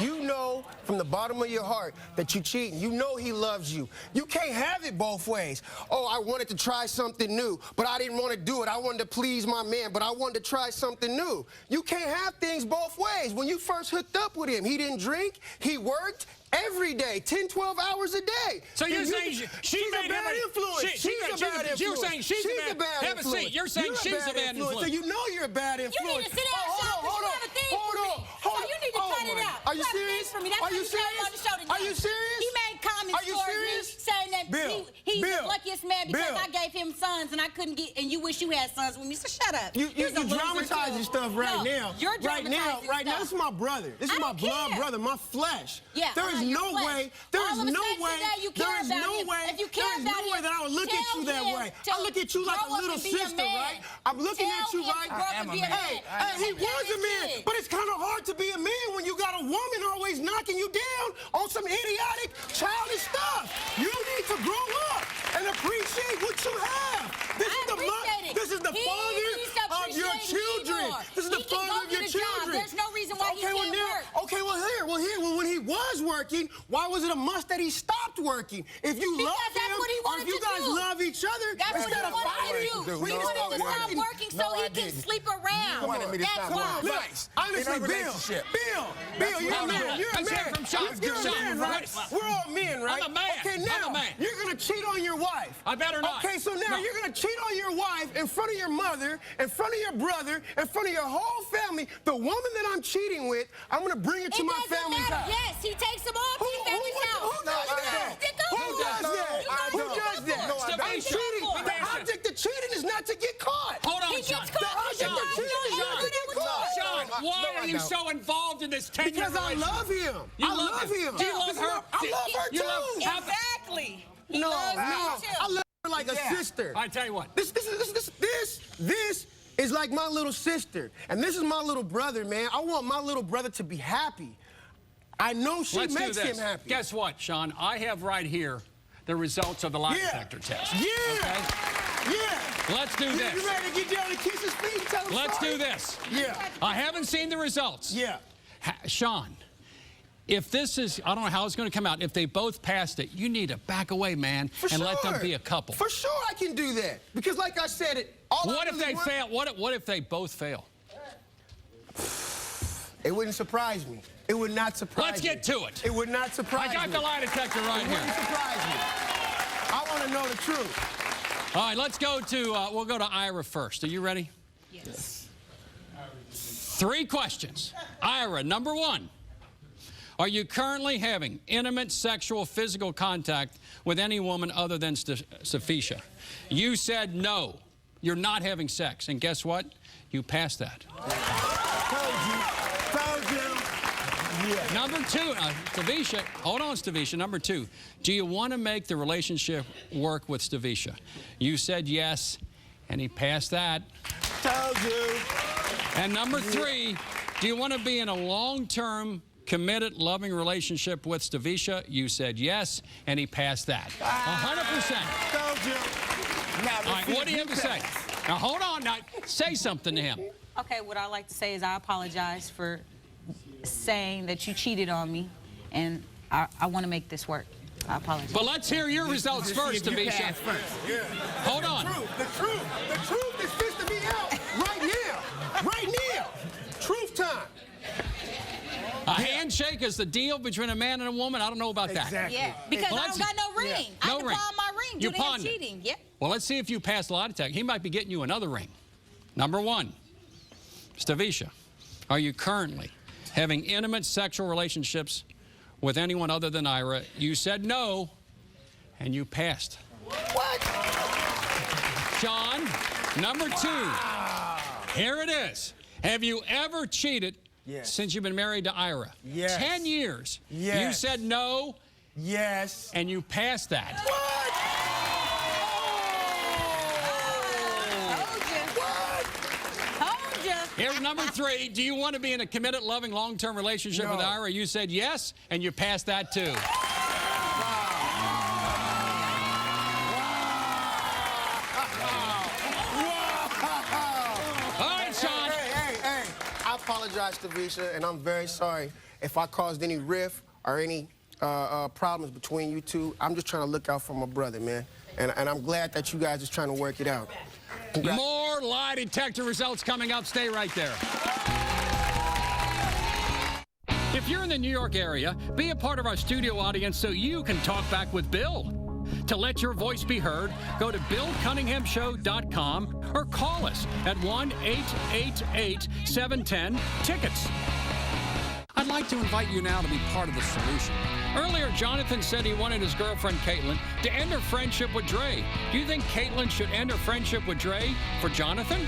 You know from the bottom of your heart that you cheating. You know he loves you. You can't have it both ways. Oh, I wanted to try something new, but I didn't want to do it. I wanted to please my man, but I wanted to try something new. You can't have things both ways. When you first hooked up with him, he didn't drink, he worked every day, 10, 12 hours a day. So you're saying she's a bad influence. She's a bad influence. You're saying she's a bad influence. Have a seat. You're saying she's a bad influence. So you know you're a bad influence. You need to sit down, Sean, because you have a thing for me. So you need to cut it out. Are you serious? Are you serious? Are you serious? He made comments towards me saying that he's the luckiest man because I gave him sons and I couldn't get, and you wish you had sons with me. So shut up. You dramatizing stuff right now. You're dramatizing right now. This is my brother. This is my blood brother, my flesh. Yeah. There is no way. There is no way that I would look at you that way. I look at you like a little sister, right? I'm looking at you right. Hey, he was a man, but it's kind of hard to be a man when you got a woman always knocking you down on some idiotic, childish stuff. You need to grow up and appreciate what you have. This is the father of your children. This is the father of your children. There's no reason why he can't work. Okay, well, when he was working, why was it a must that he stopped working? If you love him, or if you guys love each other, instead of fighting, we wanted to stop working so he can sleep around. You wanted me to stop working. Look, honestly, Bill, you're a man. You're a man, right? We're all men, right? I'm a man. Okay, now you're gonna cheat on your wife. I better not. Okay, so now you're gonna cheat on your wife in front of your mother, in front of your brother, in front of your whole family. The woman that I'm cheating with, I'm gonna bring it to my family's house. Yes, he takes them all to your family's house. Who does that? Who does that? I'm cheating. The object of cheating is not to get caught. Hold on, Sean. The object of cheating is not to get caught. Sean, why are you so involved in this 10-year Because I love him. I love him. Do you love her? I love her too. Exactly. No. I love her like a sister. I tell you what. This is like my little sister, and this is my little brother, man. I want my little brother to be happy. I know she makes him happy. Guess what, Sean? I have right here the results of the lie detector test. Yeah. Okay? Yeah. Let's do this. You ready to get down and kiss his feet and tell him Let's sorry? do this. Yeah. I haven't seen the results. Yeah. Sean, if this is, I don't know how it's going to come out, if they both passed it, you need to back away, man, let them be a couple. For sure I can do that. Because like I said, what if they fail? What if they both fail? It wouldn't surprise me. It would not surprise me. Let's get to it. It would not surprise me. I got the lie detector right here. It wouldn't surprise me. I want to know the truth. All right, let's go to, we'll go to Ira first. Are you ready? Yes. 3 questions. Ira, number 1. Are you currently having intimate sexual physical contact with any woman other than Safisha? You said no. You're not having sex. And guess what? You passed that. Told you. Yeah. Number 2, Stavisha, hold on, Stavisha. Number 2, do you want to make the relationship work with Stavisha? You said yes, and he passed that. Told you. And number 3, do you want to be in a long-term, committed, loving relationship with Stavisha? You said yes, and he passed that. 100%. Told you. All right, what do you have to say? Now, hold on. Now, say something to him. Okay, what I like to say is I apologize for saying that you cheated on me, and I want to make this work. I apologize. But let's hear your results first, Tavisha. Yeah. Hold on. The truth is supposed to be out right now. Right now. Truth time. A handshake is the deal between a man and a woman. I don't know about that. Exactly. Yeah, because Well, I don't got no ring. Yeah. I No can ring. pawn my ring. You Do they have pawned it. cheating? Yeah. Well, let's see if you pass lie detector. He might be getting you another ring. Number one, Tavisha, are you currently having intimate sexual relationships with anyone other than Ira? You said no, and you passed. What? John, number two, here it is. Have you ever cheated since you've been married to Ira? Yes. 10 years. Yes. You said no. Yes. And you passed that. Told ya. Here's number three. Do you want to be in a committed, loving, long-term relationship with Ira? You said yes, and you passed that too. All right, Sean. Hey. I apologize, Tavisha, and I'm very sorry if I caused any rift or any problems between you two. I'm just trying to look out for my brother, man. And I'm glad that you guys are trying to work it out. More lie detector results coming up. Stay right there. If you're in the New York area, be a part of our studio audience so you can talk back with Bill. To let your voice be heard, go to BillCunninghamShow.com or call us at 1-888-710-TICKETS. I'd like to invite you now to be part of the solution. Earlier, Jonathan said he wanted his girlfriend, Caitlin, to end her friendship with Dre. Do you think Caitlin should end her friendship with Dre for Jonathan?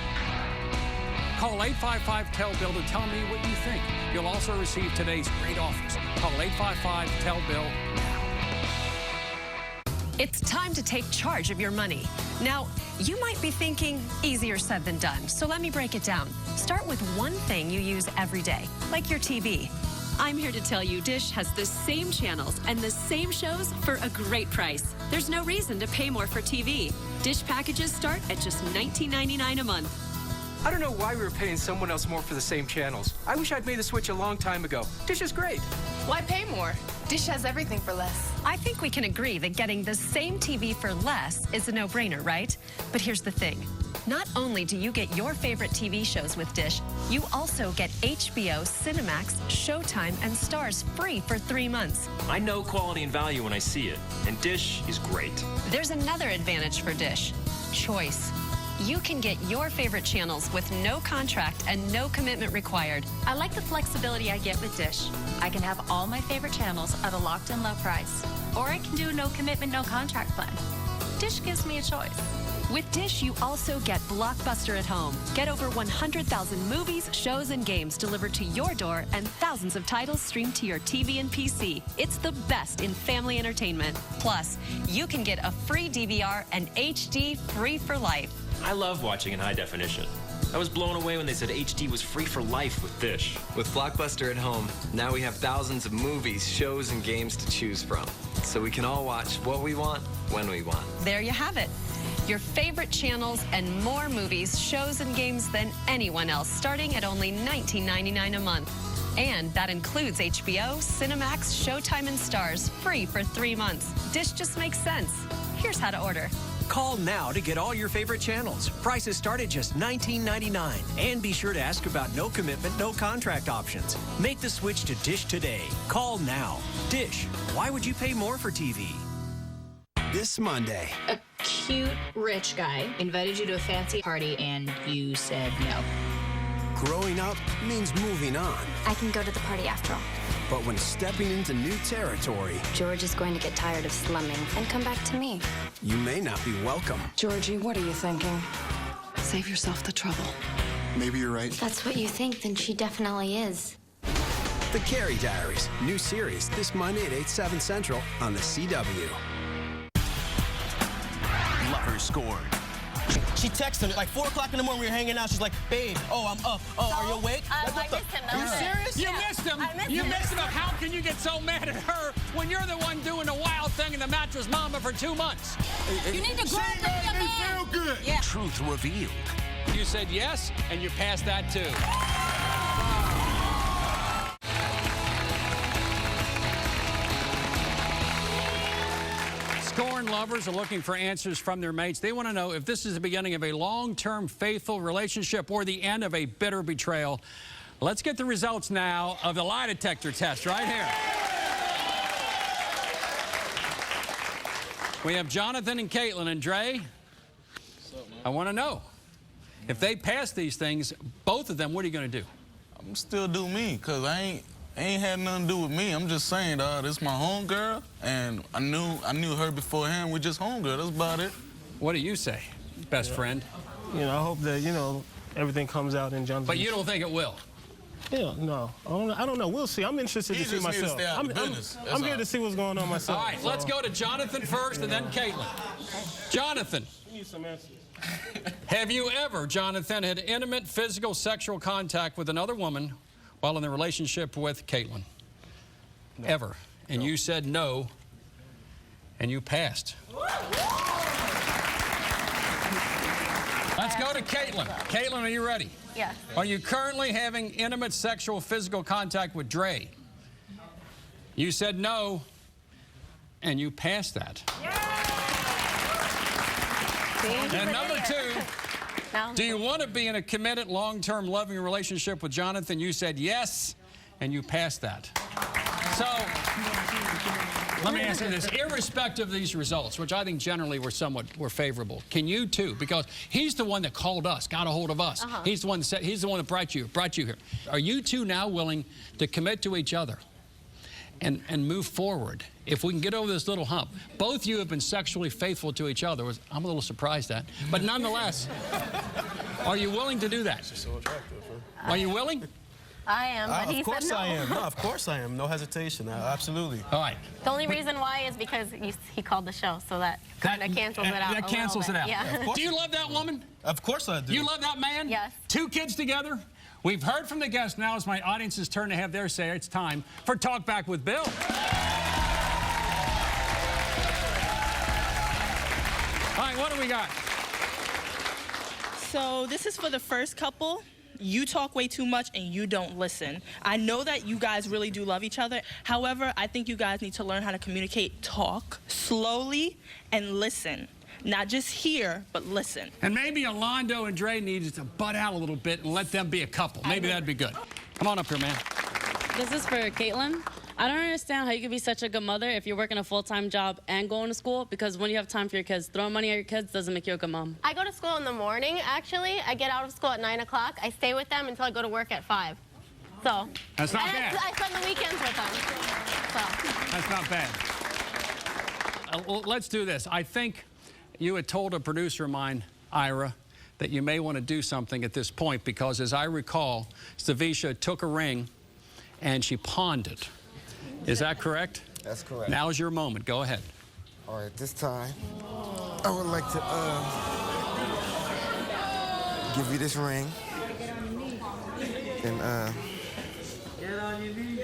Call 855-TELL-BILL to tell me what you think. You'll also receive today's great offers. Call 855-TELL-BILL now. It's time to take charge of your money. Now, you might be thinking, easier said than done, so let me break it down. Start with one thing you use every day, like your TV. I'm here to tell you Dish has the same channels and the same shows for a great price. There's no reason to pay more for TV. Dish packages start at just $19.99 a month. I don't know why we were paying someone else more for the same channels. I wish I'd made the switch a long time ago. Dish is great. Why pay more? Dish has everything for less. I think we can agree that getting the same TV for less is a no-brainer, right? But here's the thing. Not only do you get your favorite TV shows with Dish, you also get HBO, Cinemax, Showtime, and Starz free for 3 months. I know quality and value when I see it, and Dish is great. There's another advantage for Dish: choice. You can get your favorite channels with no contract and no commitment required. I like the flexibility I get with Dish. I can have all my favorite channels at a locked-in low price, or I can do a no commitment, no contract plan. Dish gives me a choice. With Dish, you also get Blockbuster at home. Get over 100,000 movies, shows, and games delivered to your door and thousands of titles streamed to your TV and PC. It's the best in family entertainment. Plus, you can get a free DVR and HD free for life. I love watching in high definition. I was blown away when they said HD was free for life with Dish. With Blockbuster at home, now we have thousands of movies, shows, and games to choose from. So we can all watch what we want, when we want. There you have it. Your favorite channels and more movies, shows, and games than anyone else, starting at only $19.99 a month. And that includes HBO, Cinemax, Showtime, and Starz, free for 3 months. Dish just makes sense. Here's how to order. Call now to get all your favorite channels. Prices start at just $19.99. And be sure to ask about no commitment, no contract options. Make the switch to Dish today. Call now. Dish, why would you pay more for TV? This Monday. A cute, rich guy invited you to a fancy party and you said no. Growing up means moving on. I can go to the party after all. But when stepping into new territory, George is going to get tired of slumming and come back to me. you may not be welcome. Georgie, what are you thinking? Save yourself the trouble. Maybe you're right. If that's what you think, then she definitely is. The Carrie Diaries, new series this Monday at 8/7 Central on the CW. Lover scored. she texted me like 4 o'clock in the morning. We were hanging out. She's like, babe, oh, I'm up. Oh, are you awake? Like, what the? Are you serious? You missed him. You missed him. How can you get so mad at her when you're the one doing the wild thing in the mattress mama for 2 months? You need to grow up with your man. Feel good. Yeah. Truth revealed. You said yes, and you passed that too. Scorn lovers are looking for answers from their mates. They want to know if this is the beginning of a long-term faithful relationship or the end of a bitter betrayal. Let's get the results now of the lie detector test right here. We have Jonathan and Caitlin. And Dre, I want to know, if they pass these things, both of them, what are you going to do? I'm still do me, because I ain't had nothing to do with me. I'm just saying, this is my homegirl, and I knew her beforehand. We just homegirl. That's about it. What do you say, best friend? You know, I hope that, you know, everything comes out in Jonathan. But you don't think it will? Yeah, no. I don't know. We'll see. I'm interested to see myself. I'm here to see what's going on myself. All right, let's go to Jonathan first and then Caitlin. Jonathan. We need some answers. Have you ever, Jonathan, had intimate physical sexual contact with another woman while in the relationship with Caitlin? No. Ever? And you said no, and you passed. Let's go to Caitlin. Caitlin, are you ready? Yes. Are you currently having intimate sexual physical contact with Dre? You said no, and you passed that. And number 2, do you want to be in a committed, long-term, loving relationship with Jonathan? You said yes, and you passed that. So, let me ask you this. Irrespective of these results, which I think generally were favorable, can you too? Because he's the one that called us, got a hold of us. He's the one that said, he's the one that brought you here. Are you two now willing to commit to each other and move forward? If we can get over this little hump. Both of you have been sexually faithful to each other. I'm a little surprised at. But nonetheless, are you willing to do that? Are you willing? I am, but he said no. Of course I am. No, of course I am. No hesitation. Absolutely. All right. The only reason why is because he called the show, so that kind of cancels it out. That cancels it out. Yeah. Do you love that woman? Of course I do. You love that man? Yes. 2 kids together? We've heard from the guests. Now it's my audience's turn to have their say. It's time for Talk Back with Bill. All right, what do we got? So this is for the first couple. You talk way too much and you don't listen. I know that you guys really do love each other. However, I think you guys need to learn how to communicate, talk slowly, and listen. Not just hear, but listen. And maybe Alondo and Dre needed to butt out a little bit and let them be a couple. Maybe that'd be good. Come on up here, man. This is for Caitlin. I don't understand how you could be such a good mother if you're working a full-time job and going to school, because when you have time for your kids, throwing money at your kids doesn't make you a good mom. I go to school in the morning, actually. I get out of school at 9 o'clock. I stay with them until I go to work at 5. So. That's not bad. I spend the weekends with them. So. That's not bad. Well, let's do this. I think you had told a producer of mine, Ira, that you may want to do something at this point, because as I recall, Stavisha took a ring and she pawned it. Is that correct? That's correct. Now is your moment. Go ahead. All right, this time, I would like to give you this ring. And Get on your knees.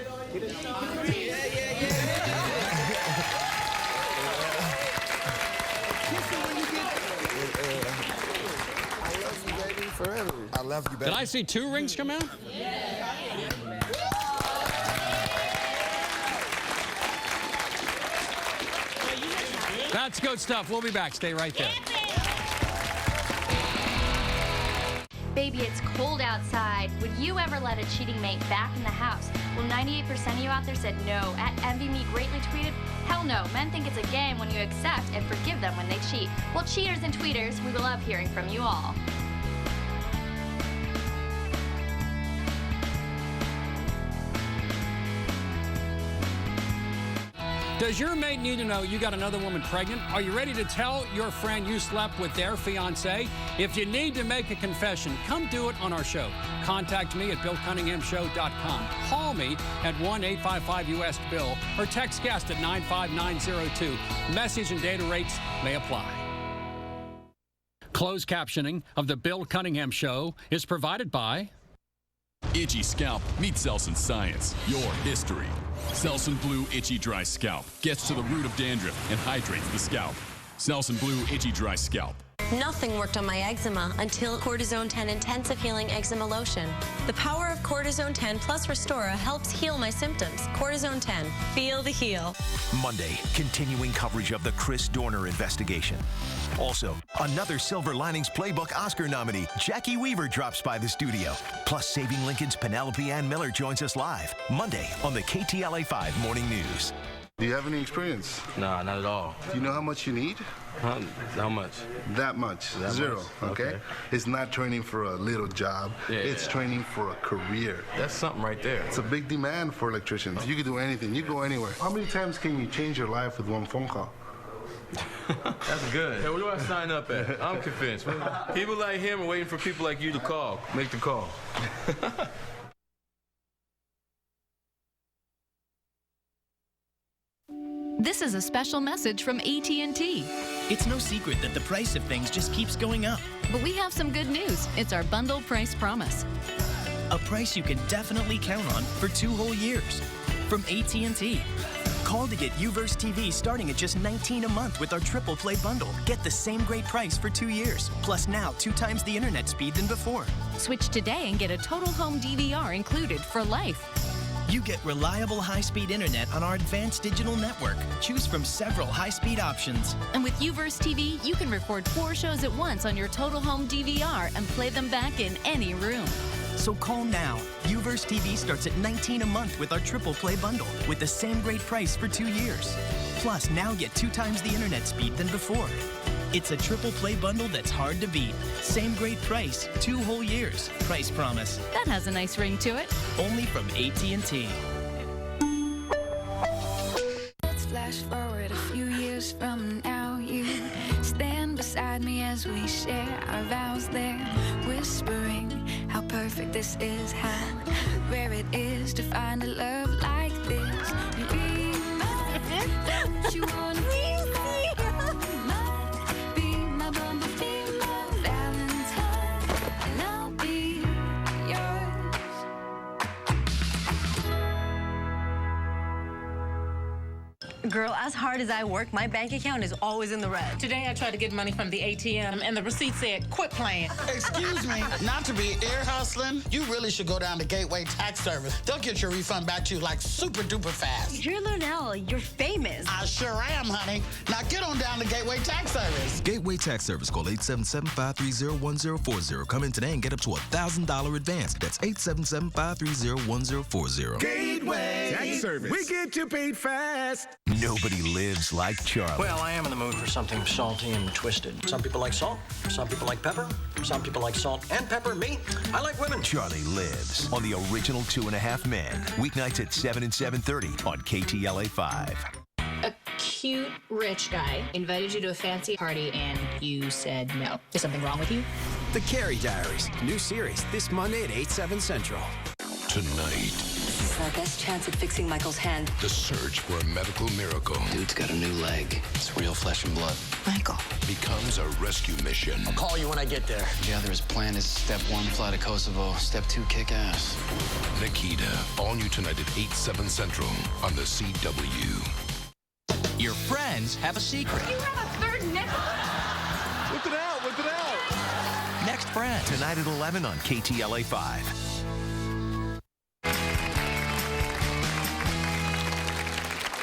I love you, baby, forever. I love you, baby. Did I see 2 rings come out? That's good stuff. We'll be back. Stay right there. Baby, it's cold outside. Would you ever let a cheating mate back in the house? Well, 98% of you out there said no. At Envy Me greatly tweeted, hell no. Men think it's a game when you accept and forgive them when they cheat. Well, cheaters and tweeters, we will love hearing from you all. Does your mate need to know you got another woman pregnant? Are you ready to tell your friend you slept with their fiancé? If you need to make a confession, come do it on our show. Contact me at BillCunninghamShow.com. Call me at 1-855-US-BILL or text guest at 95902. Message and data rates may apply. Closed captioning of the Bill Cunningham Show is provided by... Itchy scalp, meet Selsun Science, your history. Selsun Blue Itchy Dry Scalp gets to the root of dandruff and hydrates the scalp. Selsun Blue Itchy Dry Scalp. Nothing worked on my eczema until Cortisone 10 Intensive Healing Eczema Lotion. The power of Cortisone 10 plus Restora helps heal my symptoms. Cortisone 10, feel the heal. Monday, continuing coverage of the Chris Dorner investigation. Also, another Silver Linings Playbook Oscar nominee, Jackie Weaver, drops by the studio. Plus, Saving Lincoln's Penelope Ann Miller joins us live Monday on the KTLA 5 Morning News. Do you have any experience? Nah, not at all. Do you know how much you need? How much? That much. That Zero, much? okay? It's not training for a little job. Yeah, it's training for a career. That's something right there. It's a big demand for electricians. You can do anything. You go anywhere. How many times can you change your life with one phone call? That's good. Hey, where do I sign up at? I'm convinced. People like him are waiting for people like you to call. Make the call. This is a special message from AT&T. It's no secret that the price of things just keeps going up. But we have some good news. It's our bundle price promise. A price you can definitely count on for 2 whole years. From AT&T. Call to get UVerse TV starting at just $19 a month with our triple play bundle. Get the same great price for 2 years. Plus now 2 times the internet speed than before. Switch today and get a total home DVR included for life. You get reliable high-speed internet on our advanced digital network. Choose from several high-speed options. And with UVerse TV, you can record 4 shows at once on your total home DVR and play them back in any room. So call now. UVerse TV starts at $19 a month with our triple play bundle with the same great price for 2 years. Plus, now get 2 times the internet speed than before. It's a triple play bundle that's hard to beat. Same great price, 2 whole years. Price promise. That has a nice ring to it. Only from AT&T. Let's flash forward a few years from now. You stand beside me as we share our vows there, whispering how perfect this is, how rare it is to find a love like this. You be mine, don't you want to be mine? Be my bumblebee, my Valentine, and I'll be yours. Girl, as hard as I work, my bank account is always in the red. Today I tried to get money from the ATM and the receipt said, quit playing. Excuse me, not to be ear hustling, you really should go down to Gateway Tax Service. They'll get your refund back to you like super duper fast. You're Lunel, you're famous. I sure am, honey. Now get on down to Gateway Tax Service. Gateway Tax Service, call 877-530-1040. Come in today and get up to $1,000 advance. That's 877-530-1040. Gateway Tax Service. We get you paid fast. Nobody lives like Charlie. Well, I am in the mood for something salty and twisted. Some people like salt, some people like pepper, some people like salt and pepper. Me, I like women. Charlie lives on the original 2.5 Men. Weeknights at 7 and 7:30 on KTLA 5. A cute, rich guy invited you to a fancy party and you said no. Is something wrong with you? The Carrie Diaries. New series this Monday at 8/7 Central. Tonight, This is our best chance at fixing Michael's hand. the search for a medical miracle. Dude's got a new leg. It's real flesh and blood. Michael. Becomes a rescue mission. I'll call you when I get there. Gather his plan is step 1, fly to Kosovo. Step 2, kick ass. Nikita, all new tonight at 8/7 Central on the CW. Your friends have a secret. You have a third nipple? Whip it out, whip it out. Next friend. Tonight at 11 on KTLA 5.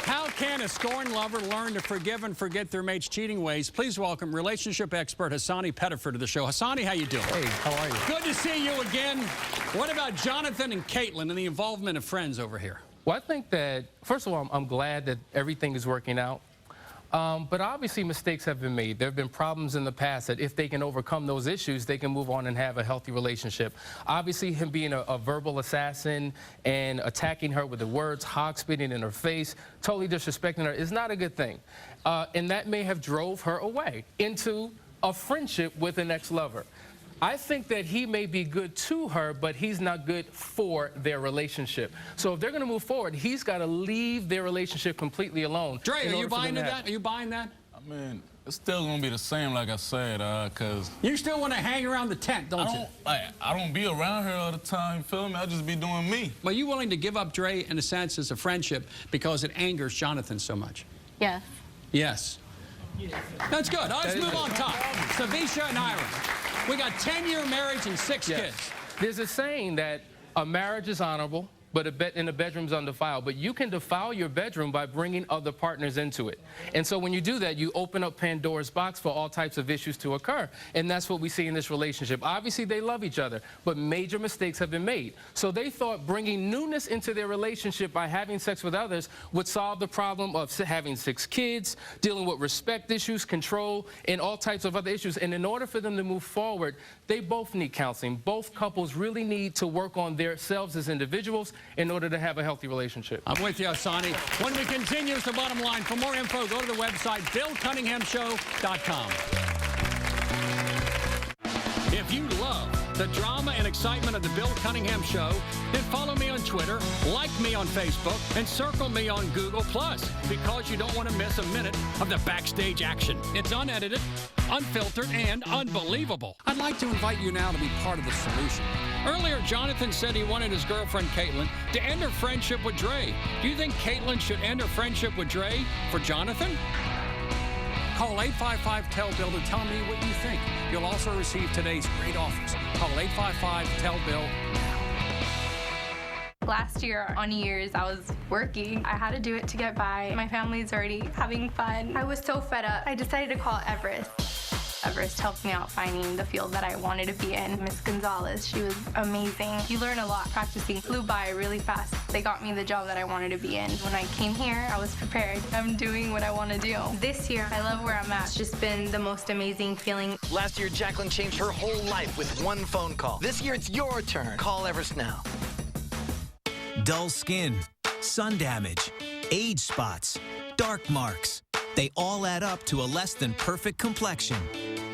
How can a scorned lover learn to forgive and forget their mate's cheating ways? Please welcome relationship expert Hasani Pettiford to the show. Hasani, how you doing? Hey, how are you? Good to see you again. What about Jonathan and Caitlin and the involvement of friends over here? Well, I think that, first of all, I'm glad that everything is working out. But obviously mistakes have been made. There have been problems in the past that if they can overcome those issues, they can move on and have a healthy relationship. Obviously him being a verbal assassin and attacking her with the words, hog spitting in her face, totally disrespecting her is not a good thing. And that may have drove her away into a friendship with an ex-lover. I think that he may be good to her, but he's not good for their relationship. So if they're going to move forward, he's got to leave their relationship completely alone. Dre, are you buying that? Are you buying that? I mean, It's still gonna be the same, like I said, cause you still want to hang around the tent, don't you? I don't be around her all the time, feel me? I just be doing me. Well, you willing to give up Dre in a sense as a friendship because it angers Jonathan so much? Yeah. Yes. That's good. Let's move on top. Savisha and Ira. We got 10-year marriage and 6 kids. There's a saying that a marriage is honorable, but in the bedroom's undefiled. But you can defile your bedroom by bringing other partners into it. And so when you do that, you open up Pandora's box for all types of issues to occur. And that's what we see in this relationship. Obviously, they love each other, but major mistakes have been made. So they thought bringing newness into their relationship by having sex with others would solve the problem of having 6 kids, dealing with respect issues, control, and all types of other issues. And in order for them to move forward, they both need counseling. Both couples really need to work on themselves as individuals in order to have a healthy relationship. I'm with you, Hasani. When we continue, it's the bottom line. For more info, go to the website, BillCunninghamShow.com. If you love the drama and excitement of the Bill Cunningham Show, then follow me on Twitter, like me on Facebook, and circle me on Google+, because you don't want to miss a minute of the backstage action. It's unedited, unfiltered, and unbelievable. I'd like to invite you now to be part of the solution. Earlier, Jonathan said he wanted his girlfriend, Caitlin, to end her friendship with Dre. Do you think Caitlin should end her friendship with Dre for Jonathan? Call 855-TELL-BILL to tell me what you think. You'll also receive today's great offers. Call 855-TELL-BILL now. Last year on New Year's, I was working. I had to do it to get by. My family's already having fun. I was so fed up. I decided to call Everest. Everest helped me out finding the field that I wanted to be in. Miss Gonzalez, she was amazing. You learn a lot practicing. Flew by really fast. They got me the job that I wanted to be in. When I came here, I was prepared. I'm doing what I want to do. This year, I love where I'm at. It's just been the most amazing feeling. Last year, Jacqueline changed her whole life with one phone call. This year, it's your turn. Call Everest now. Dull skin, sun damage, age spots, dark marks. They all add up to a less than perfect complexion.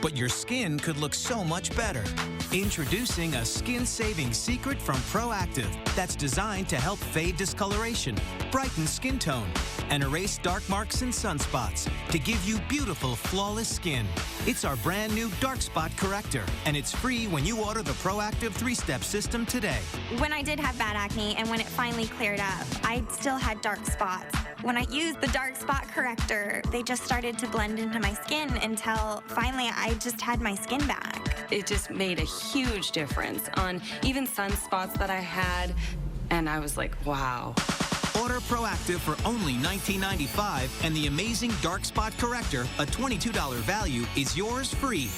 But your skin could look so much better. Introducing a skin-saving secret from Proactive that's designed to help fade discoloration, brighten skin tone, and erase dark marks and sunspots to give you beautiful, flawless skin. It's our brand new Dark Spot Corrector, and it's free when you order the Proactive 3-step system today. When I did have bad acne and when it finally cleared up, I still had dark spots. When I used the Dark Spot Corrector, they just started to blend into my skin until finally I just had my skin back. It just made a huge difference on even sunspots that I had, and I was like, wow. Order Proactive for only $19.95, and the amazing Dark Spot Corrector, a $22 value, is yours free.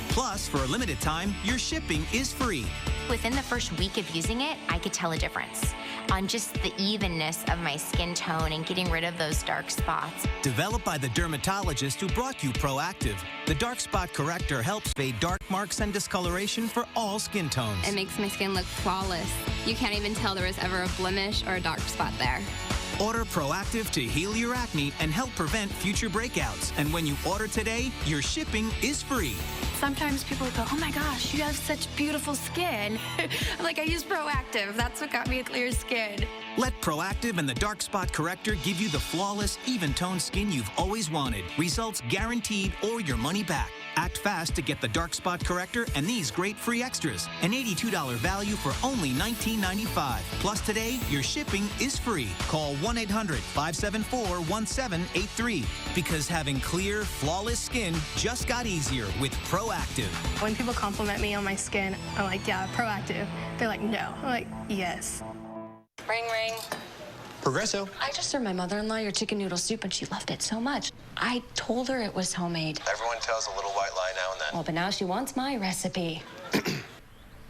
Plus, for a limited time, your shipping is free. Within the first week of using it, I could tell a difference on just the evenness of my skin tone and getting rid of those dark spots. Developed by the dermatologist who brought you Proactive, the Dark Spot Corrector helps fade dark marks and discoloration for all skin tones. It makes my skin look flawless. You can't even tell there was ever a blemish or a dark spot there. Order Proactive to heal your acne and help prevent future breakouts. And when you order today, your shipping is free. Sometimes people go, oh my gosh, you have such beautiful skin. I'm like, I use Proactive. That's what got me a clear skin. Let Proactive and the Dark Spot Corrector give you the flawless, even-toned skin you've always wanted. Results guaranteed or your money back. Act fast to get the Dark Spot Corrector and these great free extras. An $82 value for only $19.95. Plus today, your shipping is free. Call 1-800-574-1783 because having clear, flawless skin just got easier with Proactive. When people compliment me on my skin, I'm like, yeah, Proactive. They're like, no. I'm like, yes. Ring, ring. Progresso. I just served my mother-in-law your chicken noodle soup, and she loved it so much. I told her it was homemade. Everyone tells a little white lie now and then. Well, but now she wants my recipe.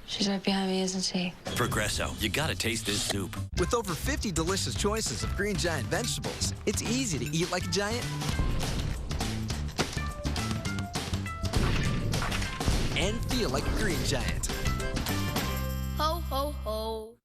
She's right behind me, isn't she? Progresso, you gotta taste this soup. With over 50 delicious choices of Green Giant vegetables, it's easy to eat like a giant and feel like a Green Giant. Ho, ho, ho.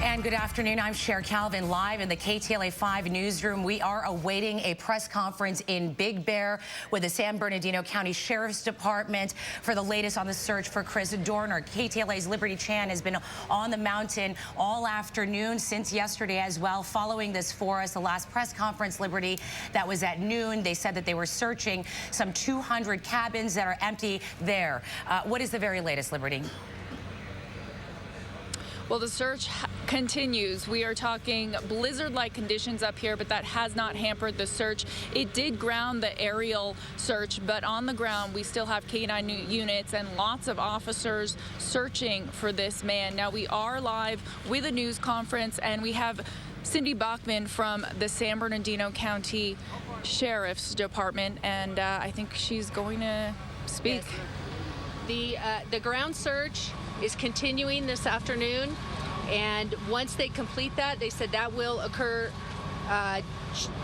And good good afternoon. I'm Cher Calvin, live in the KTLA 5 newsroom. We are awaiting a press conference in Big Bear with the San Bernardino County Sheriff's Department for the latest on the search for Chris Dorner. KTLA's Liberty Chan has been on the mountain all afternoon since yesterday as well, following this for us. The last press conference, Liberty, that was at noon. They said that they were searching some 200 cabins that are empty there. What is the very latest, Liberty? Well, the search continues. We are talking blizzard-like conditions up here, but that has not hampered the search. It did ground the aerial search, but on the ground, we still have K9 units and lots of officers searching for this man. Now, we are live with a news conference, and we have Cindy Bachman from the San Bernardino County Sheriff's Department, and I think she's going to speak. Yes. The ground search is continuing this afternoon, and once they complete that, they said that will occur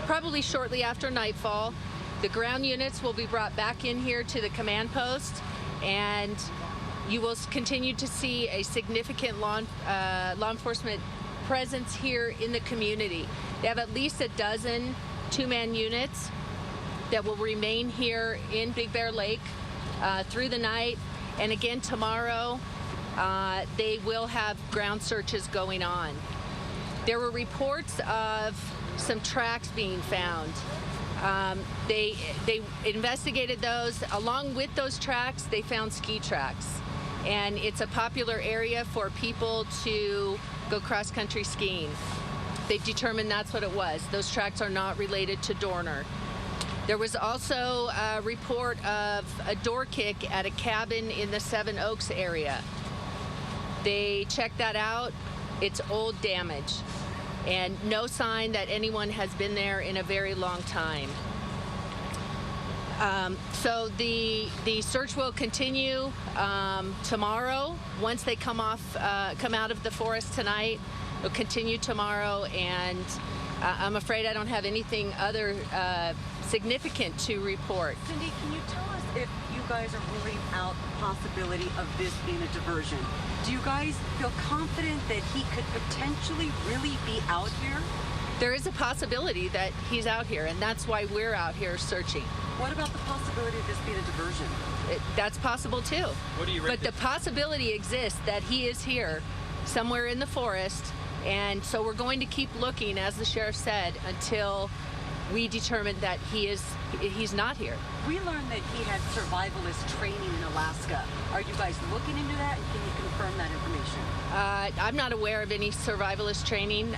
probably shortly after nightfall. The ground units will be brought back in here to the command post, and you will continue to see a significant law enforcement presence here in the community. They have at least a dozen two-man units that will remain here in Big Bear Lake through the night, and again tomorrow. They will have ground searches going on. There were reports of some tracks being found. They investigated those. Along with those tracks, they found ski tracks. And it's a popular area for people to go cross-country skiing. They determined that's what it was. Those tracks are not related to Dorner. There was also a report of a door kick at a cabin in the Seven Oaks area. They checked that out. It's old damage and no sign that anyone has been there in a very long time. So the search will continue tomorrow. Once they come out of the forest tonight, it'll continue tomorrow, and I'm afraid I don't have anything other significant to report. Cindy, can you tell us if you guys are ruling out the possibility of this being a diversion? Do you guys feel confident that he could potentially really be out here? There is a possibility that he's out here, and that's why we're out here searching. What about the possibility of this being a diversion? That's possible too. What do you But the possibility exists that he is here somewhere in the forest, and so we're going to keep looking, as the sheriff said, until we determine that he's not here. We learned that he had survivalist training in Alaska. Are you guys looking into that, and can you confirm that information? I'm not aware of any survivalist training.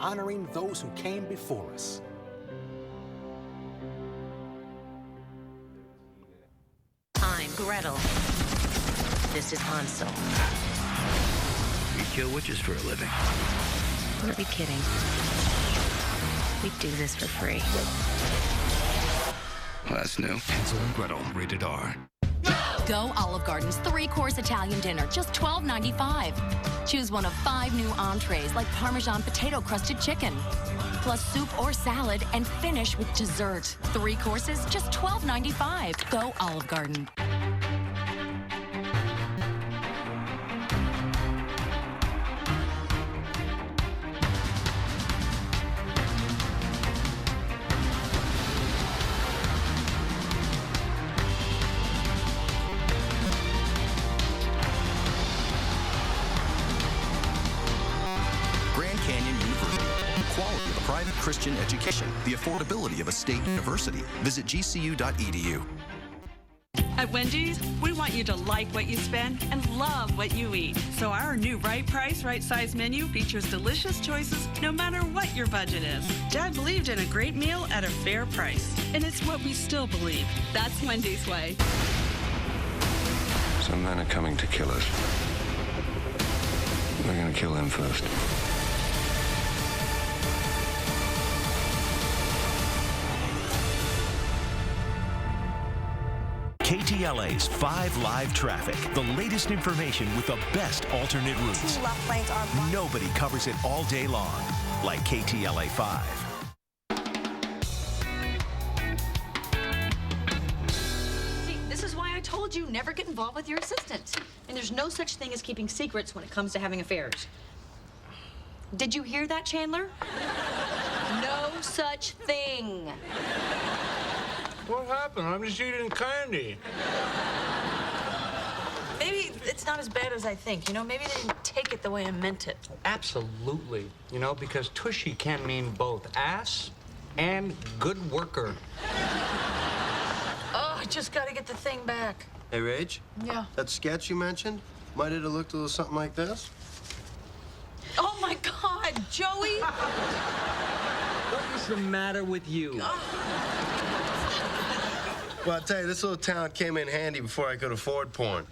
honoring those who came before us. I'm Gretel. This is Hansel. You kill witches for a living. What are you kidding? We do this for free. Well, that's new. Hansel and Gretel, rated R. Go Olive Garden's 3-course Italian dinner, just $12.95. Choose one of 5 new entrees like Parmesan potato crusted chicken, plus soup or salad, and finish with dessert. 3 courses, just $12.95. Go Olive Garden. Christian education, the affordability of a state university. Visit gcu.edu. At Wendy's, we want you to like what you spend and love what you eat. So our new Right Price, Right Size menu features delicious choices no matter what your budget is. Dad believed in a great meal at a fair price. And it's what we still believe. That's Wendy's way. Some men are coming to kill us. We're gonna kill them first. KTLA's 5 Live Traffic. The latest information with the best alternate routes. 2 left lanes are blocked. Nobody covers it all day long like KTLA 5. See, this is why I told you never get involved with your assistant. And there's no such thing as keeping secrets when it comes to having affairs. Did you hear that, Chandler? No such thing. What happened? I'm just eating candy. Maybe it's not as bad as I think. You know, maybe they didn't take it the way I meant it. Absolutely. You know, because tushy can mean both ass and good worker. Oh, I just gotta get the thing back. Hey, Rach? Yeah. That sketch you mentioned, might it have looked a little something like this? Oh, my God, Joey! What is the matter with you? Well, I'll tell you, this little town came in handy before I could afford porn.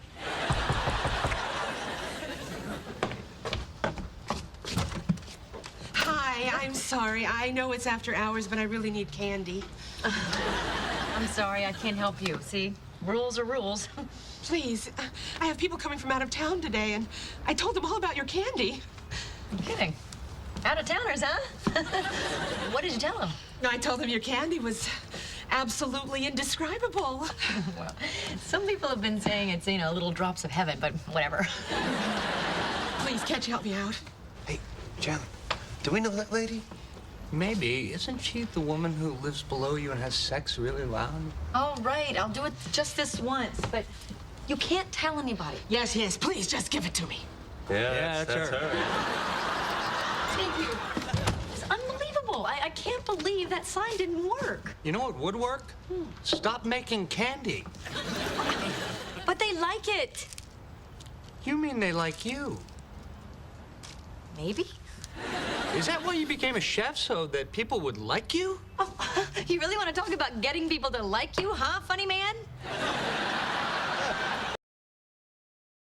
Hi, I'm sorry. I know it's after hours, but I really need candy. I'm sorry, I can't help you. See, rules are rules. Please, I have people coming from out of town today, and I told them all about your candy. I'm kidding. Out-of-towners, huh? What did you tell them? I told them your candy was absolutely indescribable. Well, some people have been saying it's, you know, little drops of heaven, but whatever. Please, can't you help me out? Hey, Jen, do we know that lady? Maybe. Isn't she the woman who lives below you and has sex really loud? Oh, right. I'll do it just this once, but you can't tell anybody. Yes, yes. Please, just give it to me. Yeah, that's her. Thank you. It's unbelievable. I can't believe that sign didn't work. You know what would work? Stop making candy. But they like it. You mean they like you? Maybe. Is that why you became a chef, so that people would like you? Oh, you really want to talk about getting people to like you, huh, funny man?